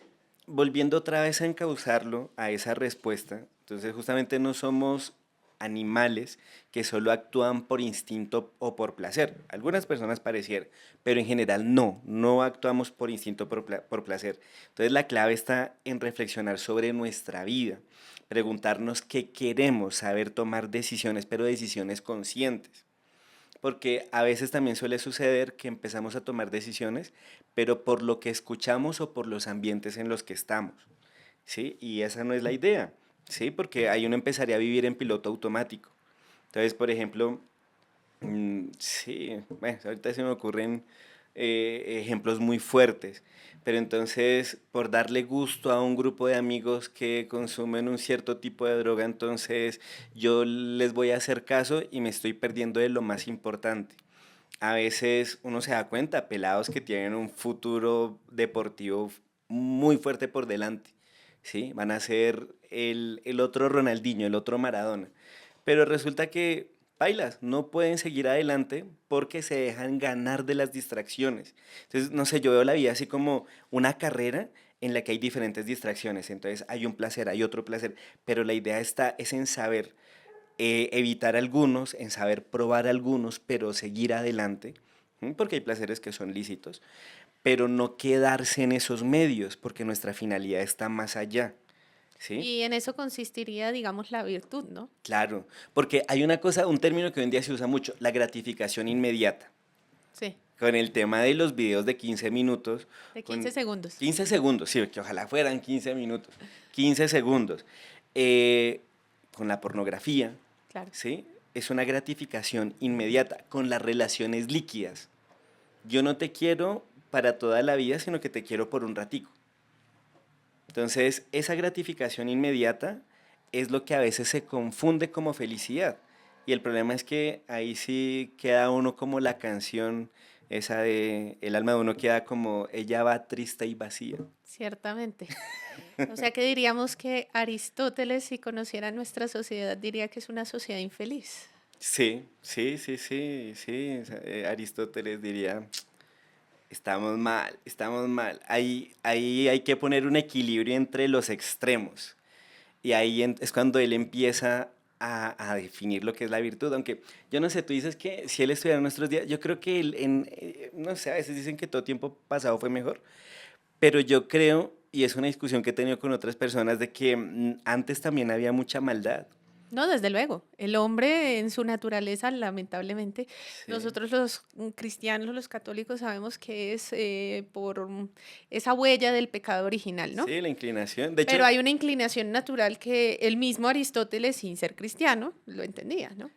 volviendo otra vez a encauzarlo a esa respuesta, entonces justamente no somos animales que solo actúan por instinto o por placer. Algunas personas parecieran, pero en general no actuamos por instinto o por placer. Entonces la clave está en reflexionar sobre nuestra vida, preguntarnos qué queremos, saber tomar decisiones, pero decisiones conscientes. Porque a veces también suele suceder que empezamos a tomar decisiones, pero por lo que escuchamos o por los ambientes en los que estamos, ¿sí? Y esa no es la idea, ¿sí? Porque ahí uno empezaría a vivir en piloto automático. Entonces, por ejemplo, sí, bueno, ahorita se me ocurren ejemplos muy fuertes, pero entonces por darle gusto a un grupo de amigos que consumen un cierto tipo de droga, entonces yo les voy a hacer caso y me estoy perdiendo de lo más importante. A veces uno se da cuenta, pelados que tienen un futuro deportivo muy fuerte por delante, ¿sí? Van a ser el otro Ronaldinho, el otro Maradona. Pero resulta que, bailas, no pueden seguir adelante porque se dejan ganar de las distracciones. Entonces, no sé, yo veo la vida así como una carrera en la que hay diferentes distracciones. Entonces, hay un placer, hay otro placer, pero la idea es en saber evitar algunos, en saber probar algunos, pero seguir adelante, porque hay placeres que son lícitos, pero no quedarse en esos medios, porque nuestra finalidad está más allá, ¿sí? Y en eso consistiría, digamos, la virtud, ¿no? Claro, porque hay una cosa, un término que hoy en día se usa mucho, la gratificación inmediata. Sí, Con el tema de los videos de 15 minutos, de 15 con segundos. 15 segundos, sí, que ojalá fueran 15 minutos, 15 segundos, eh, con la pornografía, Claro. ¿sí? Es una gratificación inmediata, con las relaciones líquidas. Yo no te quiero para toda la vida, sino que te quiero por un ratico. Entonces, esa gratificación inmediata es lo que a veces se confunde como felicidad. Y el problema es que ahí sí queda uno como la canción esa de el alma de uno queda como ella va triste y vacía. Ciertamente. O sea que diríamos que Aristóteles, si conociera nuestra sociedad, diría que es una sociedad infeliz. Sí. Aristóteles diría, estamos mal, estamos mal. Ahí hay que poner un equilibrio entre los extremos. Y ahí es cuando él empieza a definir lo que es la virtud. Aunque yo no sé, tú dices que si él estuviera en nuestros días, yo creo que no sé, a veces dicen que todo tiempo pasado fue mejor, pero yo creo, y es una discusión que he tenido con otras personas, de que antes también había mucha maldad. No, desde luego. El hombre en su naturaleza, lamentablemente, Sí, nosotros los cristianos, los católicos, sabemos que es por esa huella del pecado original, ¿no? sí, la inclinación. De Pero hecho, hay una inclinación natural que el mismo Aristóteles, sin ser cristiano, lo entendía, ¿no?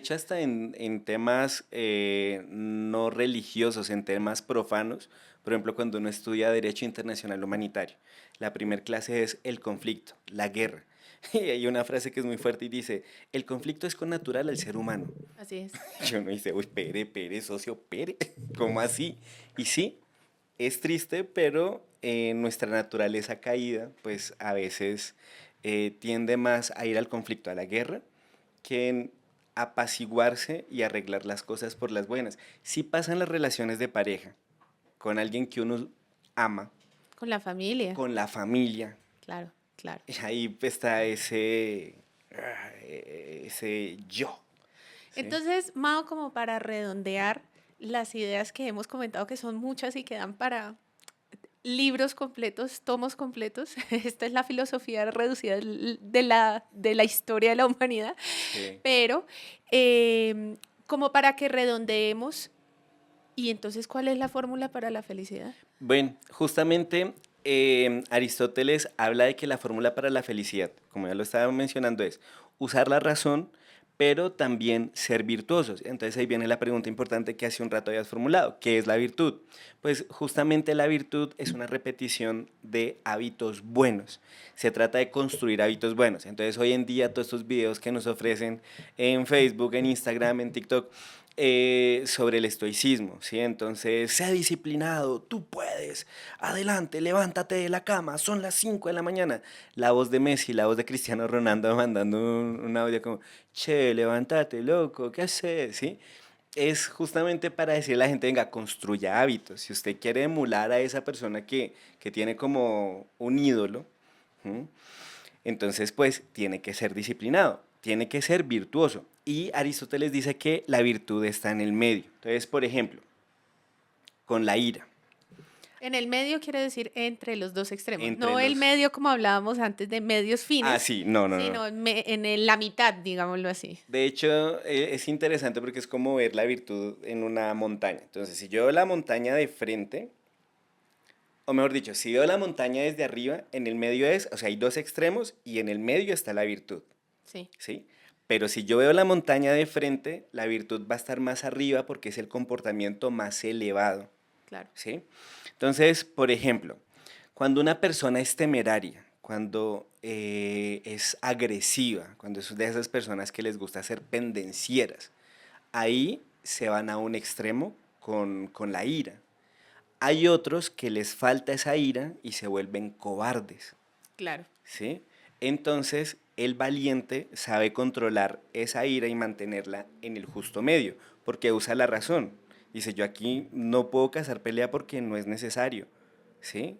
hasta en temas no religiosos, en temas profanos, por ejemplo, cuando uno estudia Derecho Internacional Humanitario, la primera clase es el conflicto, la guerra. Y hay una frase que es muy fuerte y dice, el conflicto es connatural al ser humano. Así es. Yo no dice, uy, pere, socio, pere, ¿cómo así? Y sí, es triste, pero nuestra naturaleza caída, pues a veces tiende más a ir al conflicto, a la guerra, que en apaciguarse y arreglar las cosas por las buenas. Sí pasan las relaciones de pareja, con alguien que uno ama, Con la familia, con la familia, claro, claro. y ahí está ese yo, ¿sí? Entonces, Mao, como para redondear las ideas que hemos comentado, que son muchas y que dan para libros completos, tomos completos. Esta es la filosofía reducida de la historia de la humanidad, Sí. pero como para que redondeemos, y entonces, ¿cuál es la fórmula para la felicidad? Bueno, justamente Aristóteles habla de que la fórmula para la felicidad, como ya lo estaba mencionando, es usar la razón, pero también ser virtuosos. Entonces ahí viene la pregunta importante que hace un rato habías formulado, ¿qué es la virtud? Pues justamente la virtud es una repetición de hábitos buenos. Se trata de construir hábitos buenos. Entonces hoy en día todos estos videos que nos ofrecen en Facebook, en Instagram, en TikTok, sobre el estoicismo, ¿sí? Entonces, sé disciplinado, tú puedes, adelante, levántate de la cama, son las 5 de la mañana. La voz de Messi, la voz de Cristiano Ronaldo mandando un audio como, che, levántate, loco, ¿qué haces? ¿Sí? Es justamente para decirle a la gente, venga, construya hábitos. Si usted quiere emular a esa persona que tiene como un ídolo, ¿sí? Entonces, pues, tiene que ser disciplinado, tiene que ser virtuoso. Y Aristóteles dice que la virtud está en el medio. Entonces, por ejemplo, con la ira, En el medio quiere decir entre los dos extremos, entre no el los... medio como hablábamos antes de medios Ah, fines, sí, no. sino la mitad, digámoslo así. De hecho, es interesante porque es como ver la virtud en una montaña. Entonces, si yo veo la montaña de frente, o mejor dicho, si veo la montaña desde arriba, en el medio es, o sea, hay dos extremos y en el medio está la virtud. Sí, ¿Sí? Pero si yo veo la montaña de frente, la virtud va a estar más arriba porque es el comportamiento más elevado, claro. ¿sí? Entonces, por ejemplo, cuando una persona es temeraria, cuando es agresiva, cuando es de esas personas que les gusta ser pendencieras, ahí se van a un extremo con la ira. Hay otros que les falta esa ira y se vuelven cobardes. Claro. ¿Sí? Entonces, el valiente sabe controlar esa ira y mantenerla en el justo medio, porque usa la razón. Dice, yo aquí no puedo cazar pelea porque no es necesario, ¿sí?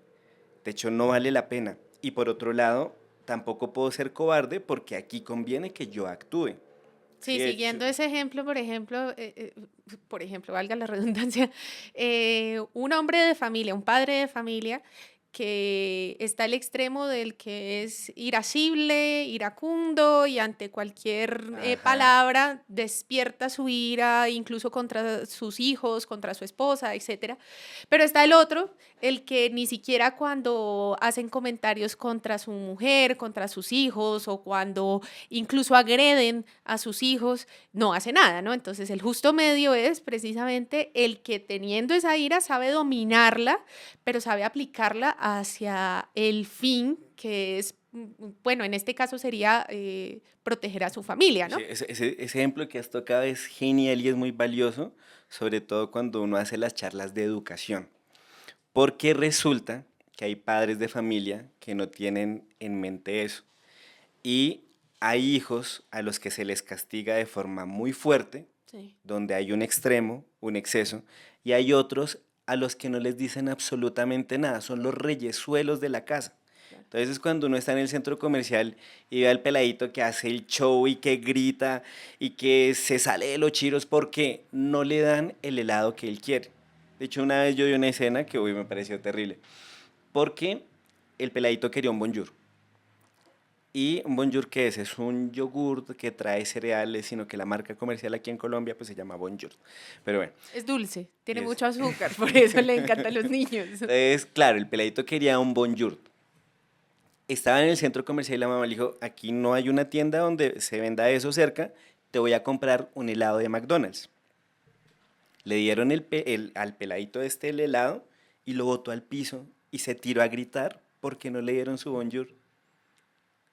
De hecho, no vale la pena. Y por otro lado, tampoco puedo ser cobarde porque aquí conviene que yo actúe. Sí, Sí, de hecho, siguiendo ese ejemplo, por ejemplo, valga la redundancia, un hombre de familia, un padre de familia que está al extremo del que es irascible, iracundo y ante cualquier ajá, palabra despierta su ira, incluso contra sus hijos, contra su esposa, etcétera. Pero está el otro, el que ni siquiera cuando hacen comentarios contra su mujer, contra sus hijos o cuando incluso agreden a sus hijos, no hace nada, ¿no? Entonces el justo medio es precisamente el que teniendo esa ira sabe dominarla, pero sabe aplicarla hacia el fin que es, bueno, en este caso sería proteger a su familia, sí, ¿no? ese ejemplo que has tocado es genial y es muy valioso, sobre todo cuando uno hace las charlas de educación. Porque resulta que hay padres de familia que no tienen en mente eso. Y hay hijos a los que se les castiga de forma muy fuerte, Sí. donde hay un extremo, un exceso, y hay otros a los que no les dicen absolutamente nada, son los reyesuelos de la casa. Claro. Entonces cuando uno está en el centro comercial y ve al peladito que hace el show y que grita y que se sale de los chiros porque no le dan el helado que él quiere. De hecho, una vez yo vi una escena que hoy me pareció terrible, porque el peladito quería un bonjour. Y un Bonjour, ¿qué es? Es un yogurt que trae cereales, sino que la marca comercial aquí en Colombia pues se llama Bonjour. Pero bueno, Es dulce, tiene es- mucho azúcar, por eso le encanta a los niños. entonces, claro, el peladito quería un Bonjour. Estaba en el centro comercial y la mamá le dijo, aquí no hay una tienda donde se venda eso cerca, te voy a comprar un helado de McDonald's. Le dieron al peladito este el helado y lo botó al piso y se tiró a gritar porque no le dieron su Bonjour.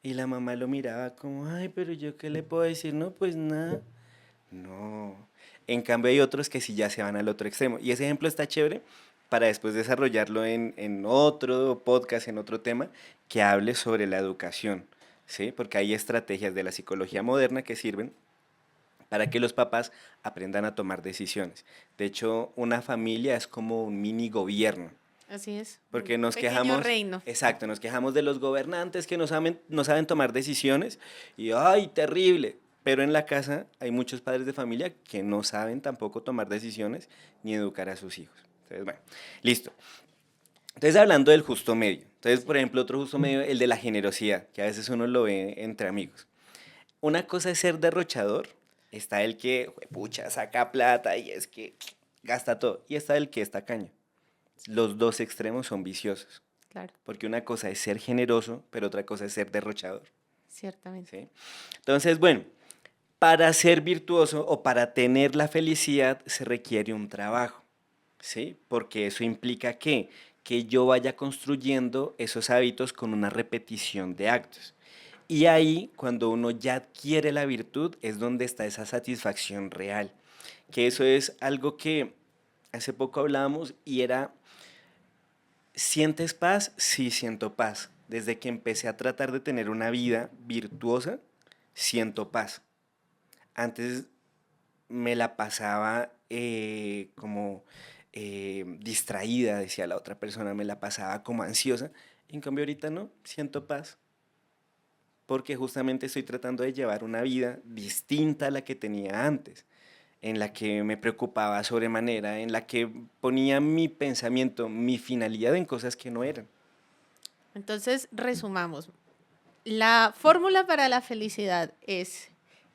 Y la mamá lo miraba como, ay, pero yo qué le puedo decir, no, pues nada. No. En cambio hay otros que sí ya se van al otro extremo. Y ese ejemplo está chévere para después desarrollarlo en otro podcast, en otro tema, que hable sobre la educación, ¿sí? Porque hay estrategias de la psicología moderna que sirven para que los papás aprendan a tomar decisiones. De hecho, una familia es como un mini gobierno. Así es. Porque Un nos pequeño quejamos, reino. exacto, nos quejamos de los gobernantes que no saben tomar decisiones y ¡ay, terrible! Pero en la casa hay muchos padres de familia que no saben tampoco tomar decisiones ni educar a sus hijos. Entonces, bueno, listo. Entonces, hablando del justo medio. Entonces, por ejemplo, otro justo medio, el de la generosidad, que a veces uno lo ve entre amigos. Una cosa es ser derrochador, está el que, pucha, saca plata y es que gasta todo, y está el que es tacaño. Los dos extremos son viciosos. Claro, Porque una cosa es ser generoso, pero otra cosa es ser derrochador, ciertamente. ¿sí? Entonces, bueno, para ser virtuoso o para tener la felicidad se requiere un trabajo, ¿sí? Porque eso implica que yo vaya construyendo esos hábitos con una repetición de actos. Y ahí, cuando uno ya adquiere la virtud, es donde está esa satisfacción real. Que eso es algo que hace poco hablábamos y era, ¿sientes paz? Sí, siento paz. Desde que empecé a tratar de tener una vida virtuosa, siento paz. Antes me la pasaba como distraída, decía la otra persona, me la pasaba como ansiosa. En cambio ahorita no, siento paz. Porque justamente estoy tratando de llevar una vida distinta a la que tenía antes, en la que me preocupaba sobremanera, en la que ponía mi pensamiento, mi finalidad en cosas que no eran. Entonces, resumamos. La fórmula para la felicidad es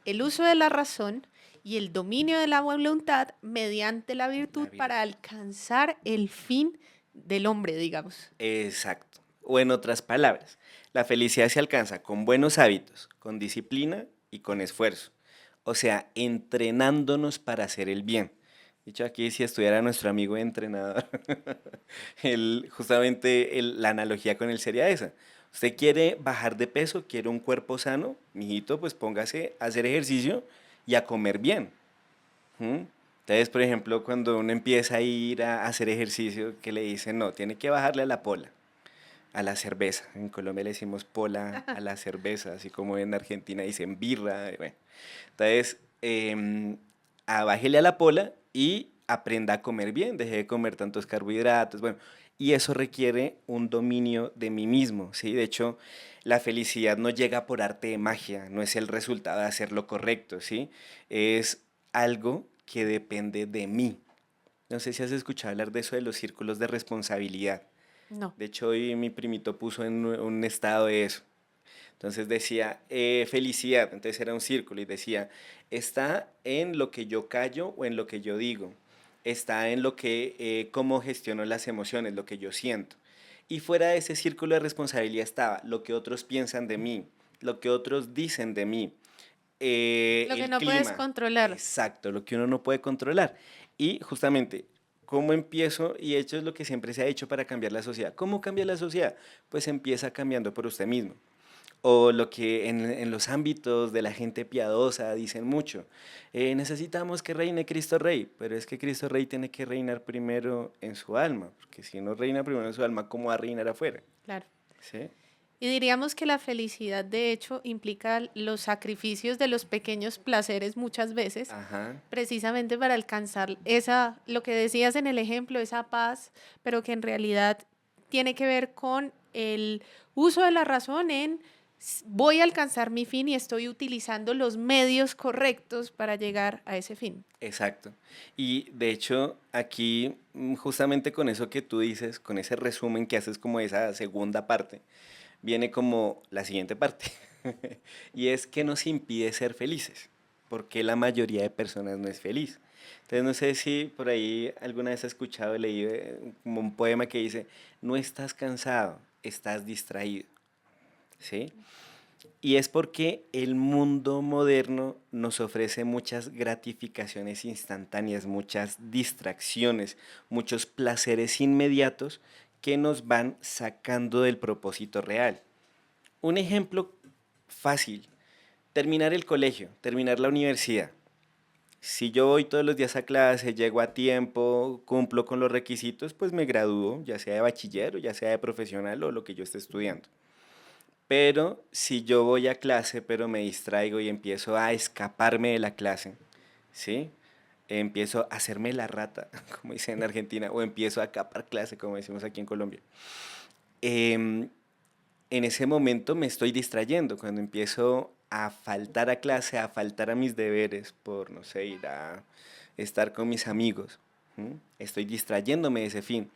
el uso de la razón y el dominio de la voluntad mediante la virtud virtud. para alcanzar el fin del hombre, digamos. Exacto. O en otras palabras, la felicidad se alcanza con buenos hábitos, con disciplina y con esfuerzo. O sea, entrenándonos para hacer el bien. Dicho aquí, si estuviera nuestro amigo entrenador, la analogía con él sería esa. Usted quiere bajar de peso, quiere un cuerpo sano, mijito, pues póngase a hacer ejercicio y a comer bien. ¿Mm? Entonces, por ejemplo, cuando uno empieza a ir a hacer ejercicio, que le dicen, no, tiene que bajarle a la pola, a la cerveza. En Colombia le decimos pola a la cerveza, así como en Argentina dicen birra. Bueno. Entonces, bájele a la pola y aprenda a comer bien, deje de comer tantos carbohidratos. Bueno, y eso requiere un dominio de mí mismo, ¿sí? De hecho, la felicidad no llega por arte de magia, no es el resultado de hacer lo correcto, ¿sí? Es algo que depende de mí. No sé si has escuchado hablar de eso de los círculos de responsabilidad. No. De hecho, hoy mi primito puso en un estado de eso. Entonces decía, felicidad, entonces era un círculo y decía, está en lo que yo callo o en lo que yo digo, está en lo que, cómo gestiono las emociones, lo que yo siento. Y fuera de ese círculo de responsabilidad estaba lo que otros piensan de mí, lo que otros dicen de mí, Lo que el no puedes clima, controlar. exacto, lo que uno no puede controlar. Y justamente, ¿cómo empiezo? Y esto es lo que siempre se ha hecho para cambiar la sociedad. ¿Cómo cambia la sociedad? Pues empieza cambiando por usted mismo. O lo que en los ámbitos de la gente piadosa dicen mucho, necesitamos que reine Cristo Rey, pero es que Cristo Rey tiene que reinar primero en su alma, porque si no reina primero en su alma, ¿cómo va a reinar afuera? Claro. ¿Sí? Y diríamos que la felicidad, de hecho, implica los sacrificios de los pequeños placeres muchas veces, Ajá, precisamente para alcanzar esa, lo que decías en el ejemplo, esa paz, pero que en realidad tiene que ver con el uso de la razón en voy a alcanzar mi fin y estoy utilizando los medios correctos para llegar a ese fin. exacto. Y de hecho, aquí, justamente con eso que tú dices, con ese resumen que haces como esa segunda parte, viene como la siguiente parte. Y es que nos impide ser felices, porque la mayoría de personas no es feliz. Entonces no sé si por ahí alguna vez has escuchado o leído como un poema que dice, no estás cansado, estás distraído, ¿sí? Y es porque el mundo moderno nos ofrece muchas gratificaciones instantáneas, muchas distracciones, muchos placeres inmediatos que nos van sacando del propósito real. Un ejemplo fácil, terminar el colegio, terminar la universidad. Si yo voy todos los días a clase, llego a tiempo, cumplo con los requisitos, pues me gradúo, ya sea de bachiller o ya sea de profesional o lo que yo esté estudiando. Pero si yo voy a clase, pero me distraigo y empiezo a escaparme de la clase, ¿sí? Empiezo a hacerme la rata, como dicen en Argentina, o empiezo a capar clase, como decimos aquí en Colombia. em, en ese momento me estoy distrayendo, cuando empiezo a faltar a clase, a faltar a mis deberes por, no sé, ir a estar con mis amigos. ¿M? Estoy distrayéndome de ese fin.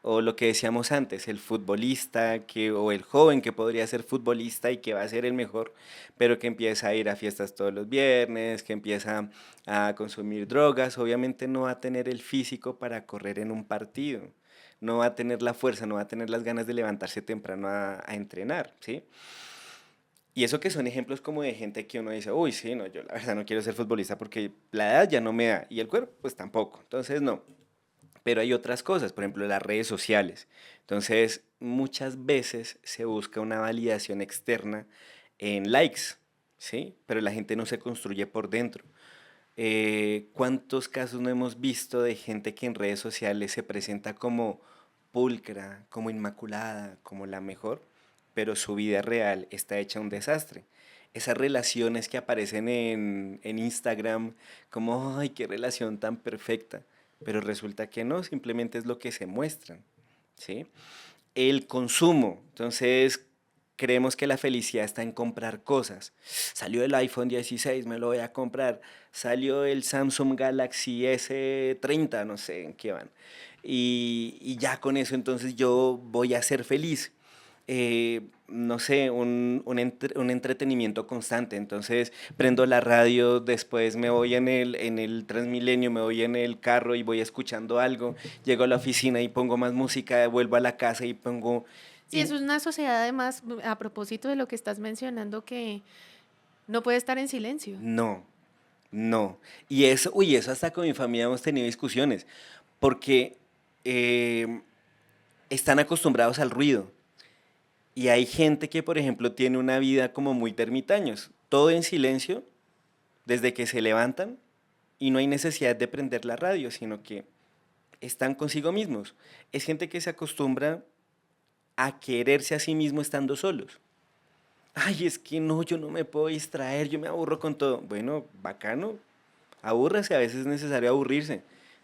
O lo que decíamos antes, el futbolista que, o el joven que podría ser futbolista y que va a ser el mejor, pero que empieza a ir a fiestas todos los viernes, que empieza a consumir drogas, obviamente no va a tener el físico para correr en un partido, no va a tener la fuerza, no va a tener las ganas de levantarse temprano a entrenar, ¿sí? Y eso que son ejemplos como de gente que uno dice, uy, sí, no, yo la verdad no quiero ser futbolista porque la edad ya no me da y el cuerpo pues tampoco, entonces no. Pero hay otras cosas, por ejemplo, las redes sociales. Entonces, muchas veces se busca una validación externa en likes, ¿sí? Pero la gente no se construye por dentro. ¿Cuántos casos no hemos visto de gente que en redes sociales se presenta como pulcra, como inmaculada, como la mejor, pero su vida real está hecha un desastre? Esas relaciones que aparecen en Instagram, como, ay, qué relación tan perfecta, pero resulta que no, simplemente es lo que se muestran, ¿sí? El consumo. Entonces, creemos que la felicidad está en comprar cosas. Salió el iPhone 16, me lo voy a comprar. Salió el Samsung Galaxy S30, no sé en qué van. Y ya con eso entonces yo voy a ser feliz. No sé, un entretenimiento constante. Entonces prendo la radio, después me voy en el Transmilenio, me voy en el carro y voy escuchando algo. Llego a la oficina y pongo más música, vuelvo a la casa y pongo... Sí, Y es una sociedad además, a propósito de lo que estás mencionando, que no puede estar en silencio. no, no. Y eso, uy, eso hasta con mi familia hemos tenido discusiones, porque eh, están acostumbrados al ruido. Y hay gente que, por ejemplo, tiene una vida como muy de ermitaños, todo en silencio, desde que se levantan, y no hay necesidad de prender la radio, sino que están consigo mismos. Es gente que se acostumbra a quererse a sí mismo estando solos. Ay, es que no, yo no me puedo distraer, yo me aburro con todo. Bueno, bacano, abúrrase, a veces es necesario aburrirse.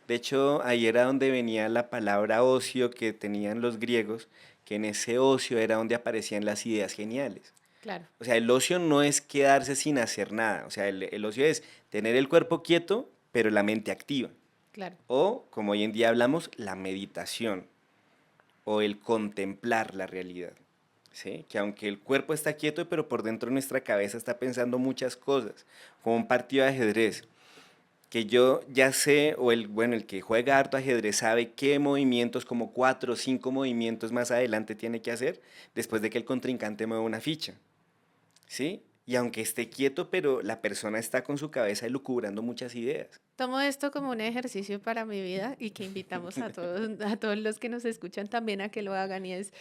De hecho, ahí era donde venía la palabra ocio que tenían los griegos, que en ese ocio era donde aparecían las ideas geniales. Claro, O sea, el ocio no es quedarse sin hacer nada. O sea, el ocio es tener el cuerpo quieto, pero la mente activa. claro. O, como hoy en día hablamos, la meditación o el contemplar la realidad. ¿Sí? Que aunque el cuerpo está quieto, pero por dentro nuestra cabeza está pensando muchas cosas, como un partido de ajedrez, que yo ya sé, o el que juega harto ajedrez sabe qué movimientos, como 4 o 5 movimientos más adelante tiene que hacer después de que el contrincante mueva una ficha, ¿sí? Y aunque esté quieto, pero la persona está con su cabeza elucubrando muchas ideas. Tomo esto como un ejercicio para mi vida y que invitamos a todos los que nos escuchan también a que lo hagan y es,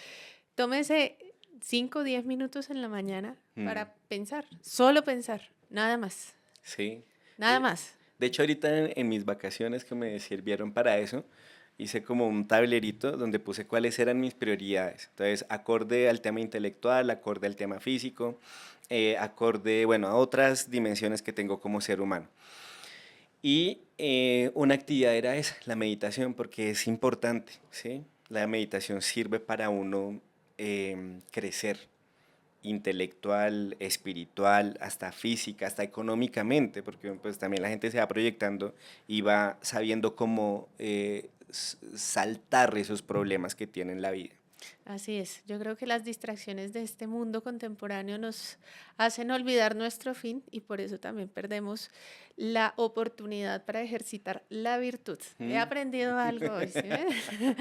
tómese 5 o 10 minutos en la mañana Mm, para pensar, solo pensar, nada más, sí. nada De, más. de hecho, ahorita en mis vacaciones que me sirvieron para eso, hice como un tablerito donde puse cuáles eran mis prioridades. Entonces, acorde al tema intelectual, acorde al tema físico, acorde, bueno, a otras dimensiones que tengo como ser humano. Y una actividad era esa, la meditación, porque es importante, ¿sí? La meditación sirve para uno crecer intelectual, espiritual, hasta física, hasta económicamente, porque pues también la gente se va proyectando y va sabiendo cómo saltar esos problemas que tiene en la vida. Así es, yo creo que las distracciones de este mundo contemporáneo nos hacen olvidar nuestro fin y por eso también perdemos la oportunidad para ejercitar la virtud. He ¿Mm? aprendido algo hoy, ¿sí ven?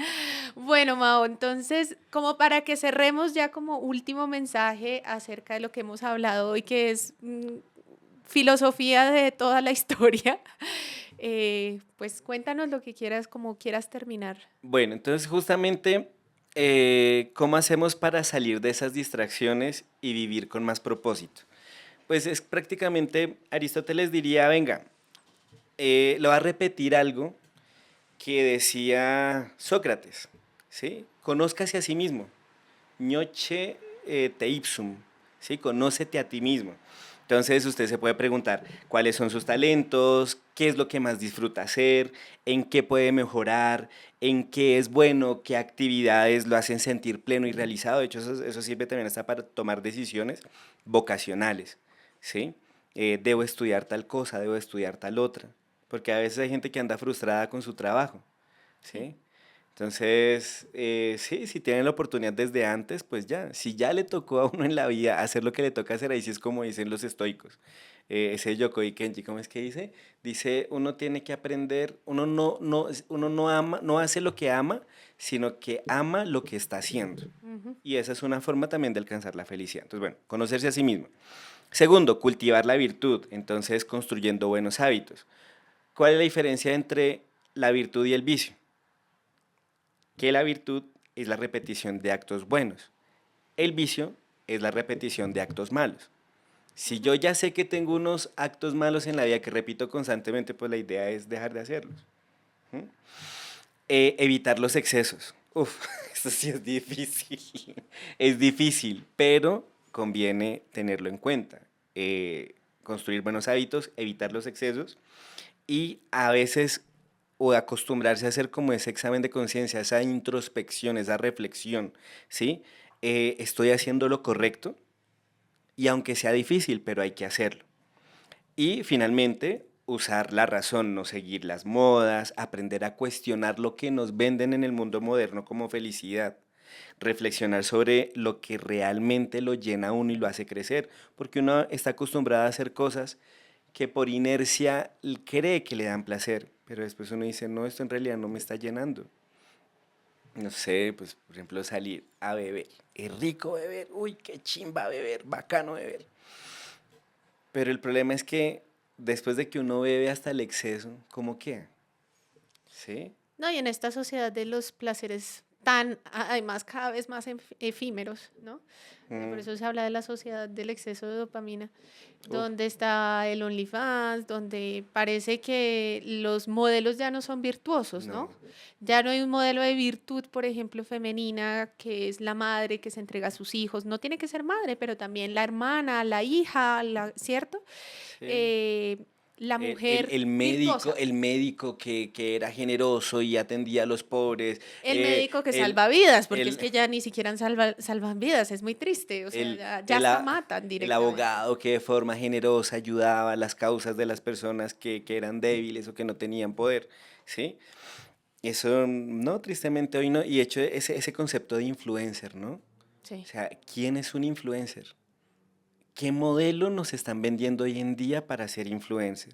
Bueno, Mao, entonces, como para que cerremos ya como último mensaje acerca de lo que hemos hablado hoy, que es filosofía de toda la historia, pues cuéntanos lo que quieras, como quieras terminar. Bueno, entonces justamente, ¿cómo hacemos para salir de esas distracciones y vivir con más propósito? Pues es prácticamente, Aristóteles diría, venga, le va a repetir algo que decía Sócrates, ¿sí? Conózcase a sí mismo, ñoche te ipsum, ¿sí? Conócete a ti mismo. Entonces usted se puede preguntar cuáles son sus talentos, qué es lo que más disfruta hacer, en qué puede mejorar, en qué es bueno, qué actividades lo hacen sentir pleno y realizado. De hecho, eso sirve también hasta para tomar decisiones vocacionales, ¿sí? Debo estudiar tal cosa, debo estudiar tal otra, porque a veces hay gente que anda frustrada con su trabajo, Sí. ¿sí? Entonces, sí, si tienen la oportunidad desde antes, pues ya, si ya le tocó a uno en la vida hacer lo que le toca hacer, ahí sí es como dicen los estoicos. Ese Yokoi Kenji, ¿cómo es que dice? Dice, uno tiene que aprender, uno no ama, no hace lo que ama, sino que ama lo que está haciendo. Ujú. Y esa es una forma también de alcanzar la felicidad. Entonces, bueno, conocerse a sí mismo. Segundo, cultivar la virtud, entonces construyendo buenos hábitos. ¿Cuál es la diferencia entre la virtud y el vicio? Que la virtud es la repetición de actos buenos. El vicio es la repetición de actos malos. Si yo ya sé que tengo unos actos malos en la vida que repito constantemente, pues la idea es dejar de hacerlos. ¿Mm? Evitar los excesos. Uf, esto sí es difícil. Es difícil, pero conviene tenerlo en cuenta. Construir buenos hábitos, evitar los excesos y a veces o acostumbrarse a hacer como ese examen de conciencia, esa introspección, esa reflexión, ¿sí? Estoy haciendo lo correcto y aunque sea difícil, pero hay que hacerlo. Y finalmente, usar la razón, no seguir las modas, aprender a cuestionar lo que nos venden en el mundo moderno como felicidad, reflexionar sobre lo que realmente lo llena a uno y lo hace crecer, porque uno está acostumbrado a hacer cosas que por inercia cree que le dan placer, pero después uno dice, no, esto en realidad no me está llenando. No sé, pues por ejemplo salir a beber. Es rico beber, uy, qué chimba beber, bacano beber. Pero el problema es que después de que uno bebe hasta el exceso, ¿cómo queda? ¿Sí? No, y en esta sociedad de los placeres tan, además, cada vez más efímeros, ¿no? Por Mm, eso se habla de la sociedad del exceso de dopamina, uf, donde está el OnlyFans, donde parece que los modelos ya no son virtuosos, ¿no? no. Ya no hay un modelo de virtud, por ejemplo, femenina, que es la madre que se entrega a sus hijos. No tiene que ser madre, pero también la hermana, la hija, ¿cierto? Sí. Eh, la mujer virtuosa. El médico que era generoso y atendía a los pobres, El médico que el, salva vidas, porque es el, que ya ni siquiera salvan vidas, es muy triste, o sea, ya el hasta a- matan el directamente. abogado que de forma generosa ayudaba a las causas de las personas que eran débiles o que no tenían poder, ¿sí? Eso, no, tristemente hoy no, y de hecho ese concepto de influencer, ¿no? O Sí, sea, ¿quién es un influencer? ¿Qué modelo nos están vendiendo hoy en día para ser influencer?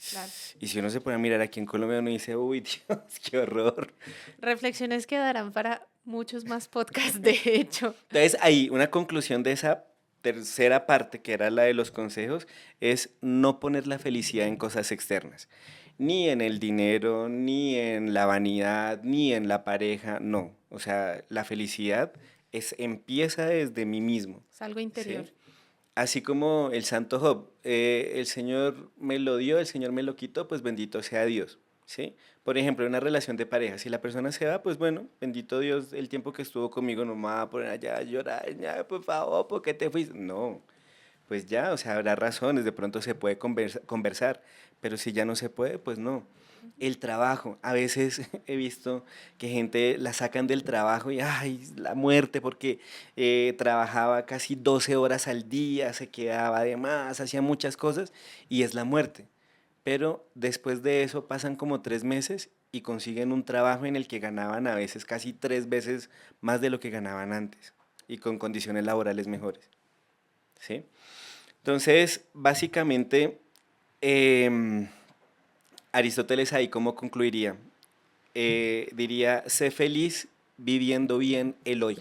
claro. Y si uno se pone a mirar aquí en Colombia, uno dice, uy, Dios, qué horror. Reflexiones que darán para muchos más podcasts, de hecho. Entonces, ahí una conclusión de esa tercera parte, que era la de los consejos, es no poner la felicidad en cosas externas. Ni en el dinero, ni en la vanidad, ni en la pareja, no. O sea, la felicidad empieza desde mí mismo, Es algo interior. ¿sí? Así como el santo Job, el Señor me lo dio, el Señor me lo quitó, pues bendito sea Dios, ¿sí? Por ejemplo, en una relación de pareja, si la persona se va, pues bueno, bendito Dios, el tiempo que estuvo conmigo no me va a poner allá a llorar, ya, por favor, ¿por qué te fuiste? No, pues ya, o sea, habrá razones, de pronto se puede conversar, pero si ya no se puede, pues no. El trabajo, a veces he visto que gente la sacan del trabajo y, ay, la muerte, porque trabajaba casi 12 horas al día, se quedaba de más, hacía muchas cosas y es la muerte. Pero después de eso pasan como 3 meses y consiguen un trabajo en el que ganaban a veces casi 3 veces más de lo que ganaban antes y con condiciones laborales mejores, ¿sí? Entonces, básicamente, em, Aristóteles ahí, ¿cómo concluiría? Diría, sé feliz viviendo bien el hoy,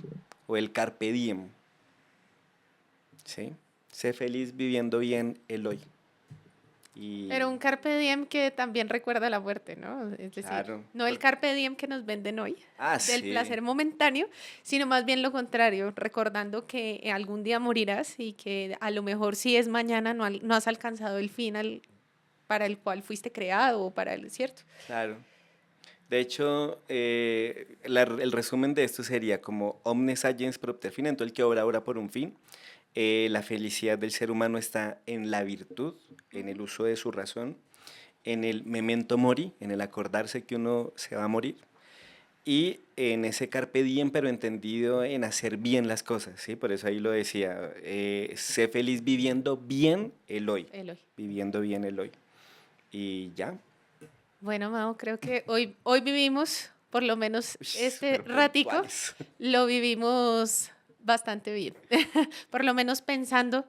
o el carpe diem, ¿sí? Sé feliz viviendo bien el hoy. Y, Pero un carpe diem que también recuerda la muerte, ¿no? Es decir, claro. no el carpe diem que nos venden hoy, Ah, del sí, placer momentáneo, sino más bien lo contrario, recordando que algún día morirás y que a lo mejor si es mañana no has alcanzado el fin para el cual fuiste creado o para el, ¿cierto? claro. De hecho, el resumen de esto sería como omnes agens propter finem, todo el que obra por un fin. La felicidad del ser humano está en la virtud, en el uso de su razón, en el memento mori, en el acordarse que uno se va a morir, y en ese carpe diem, pero entendido en hacer bien las cosas, ¿sí? Por eso ahí lo decía, sé feliz viviendo bien el hoy, Eloy. viviendo bien el hoy. Y ya. Bueno, Mao, creo que hoy vivimos, por lo menos Uy, este súper ratico, puntuales. lo vivimos bastante bien. Por lo menos pensando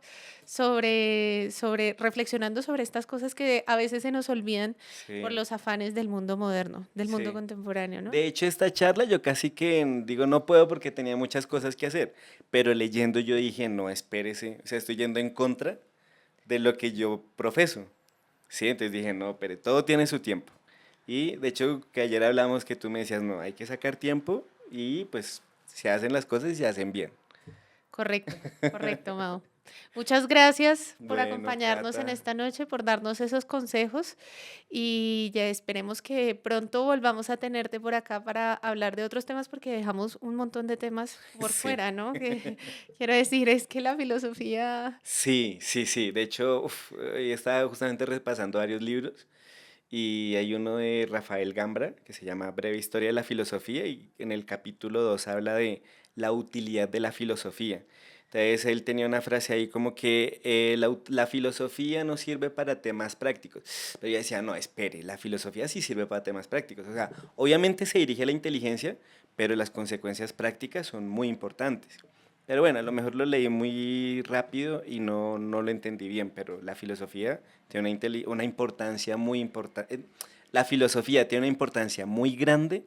reflexionando sobre estas cosas que a veces se nos olvidan por Sí, los afanes del mundo moderno, del mundo sí. contemporáneo, ¿no? De hecho, esta charla yo casi que digo, no puedo porque tenía muchas cosas que hacer, pero leyendo yo dije, no, espérese, o sea, estoy yendo en contra de lo que yo profeso, ¿sí? Entonces dije, no, pero todo tiene su tiempo. Y de hecho, que ayer hablamos que tú me decías, no, hay que sacar tiempo y pues se hacen las cosas y se hacen bien. Correcto, correcto, Mao. Muchas gracias por Bueno, acompañarnos en Cata, esta noche, por darnos esos consejos y ya esperemos que pronto volvamos a tenerte por acá para hablar de otros temas porque dejamos un montón de temas por sí. fuera, ¿no? Que quiero decir es que la filosofía, Sí, sí, sí. De hecho, hoy estaba justamente repasando varios libros y hay uno de Rafael Gambra que se llama Breve Historia de la Filosofía y en el capítulo 2 habla de la utilidad de la filosofía. Entonces él tenía una frase ahí como que la filosofía no sirve para temas prácticos. Pero yo decía, no, espere, la filosofía sí sirve para temas prácticos. O sea, obviamente se dirige a la inteligencia, pero las consecuencias prácticas son muy importantes. Pero bueno, a lo mejor lo leí muy rápido y no lo entendí bien, pero la filosofía tiene una importancia muy importante. La filosofía tiene una importancia muy grande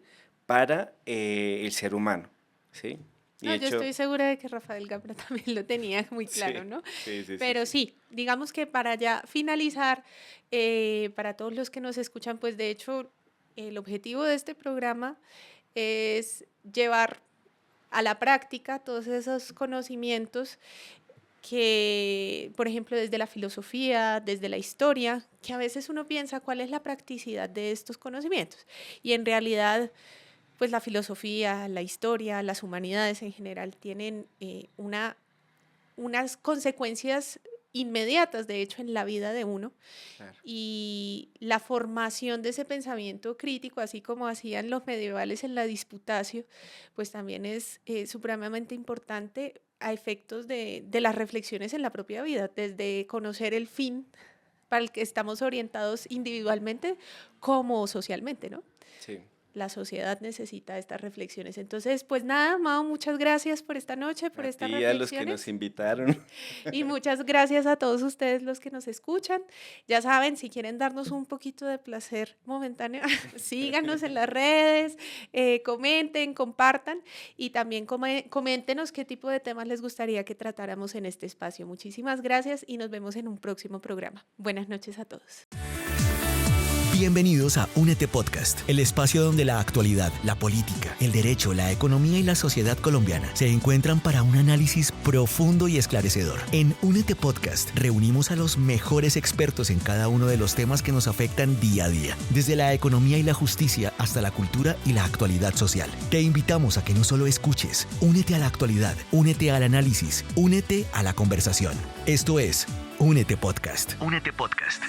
para el ser humano, ¿sí? Y no, de yo hecho, estoy segura de que Rafael Gabra también lo tenía muy claro, sí, ¿no? sí, sí, sí, Pero sí. sí, digamos que para ya finalizar, para todos los que nos escuchan, pues de hecho el objetivo de este programa es llevar a la práctica todos esos conocimientos que, por ejemplo, desde la filosofía, desde la historia, que a veces uno piensa cuál es la practicidad de estos conocimientos. Y en realidad, pues la filosofía, la historia, las humanidades en general tienen unas consecuencias inmediatas, de hecho, en la vida de uno Claro. y la formación de ese pensamiento crítico, así como hacían los medievales en la disputatio, pues también es supremamente importante a efectos de las reflexiones en la propia vida, desde conocer el fin para el que estamos orientados individualmente como socialmente, ¿no? Sí. La sociedad necesita estas reflexiones. Entonces, pues nada, Mao, muchas gracias por esta noche, por A estas ti y a los que nos reflexiones. invitaron. Y muchas gracias a todos ustedes los que nos escuchan. Ya saben, si quieren darnos un poquito de placer momentáneo, síganos en las redes, comenten, compartan y también coméntenos qué tipo de temas les gustaría que tratáramos en este espacio. Muchísimas gracias y nos vemos en un próximo programa. Buenas noches a todos. Bienvenidos a Únete Podcast, el espacio donde la actualidad, la política, el derecho, la economía y la sociedad colombiana se encuentran para un análisis profundo y esclarecedor. En Únete Podcast reunimos a los mejores expertos en cada uno de los temas que nos afectan día a día, desde la economía y la justicia hasta la cultura y la actualidad social. Te invitamos a que no solo escuches, únete a la actualidad, únete al análisis, únete a la conversación. Esto es Únete Podcast. Únete Podcast.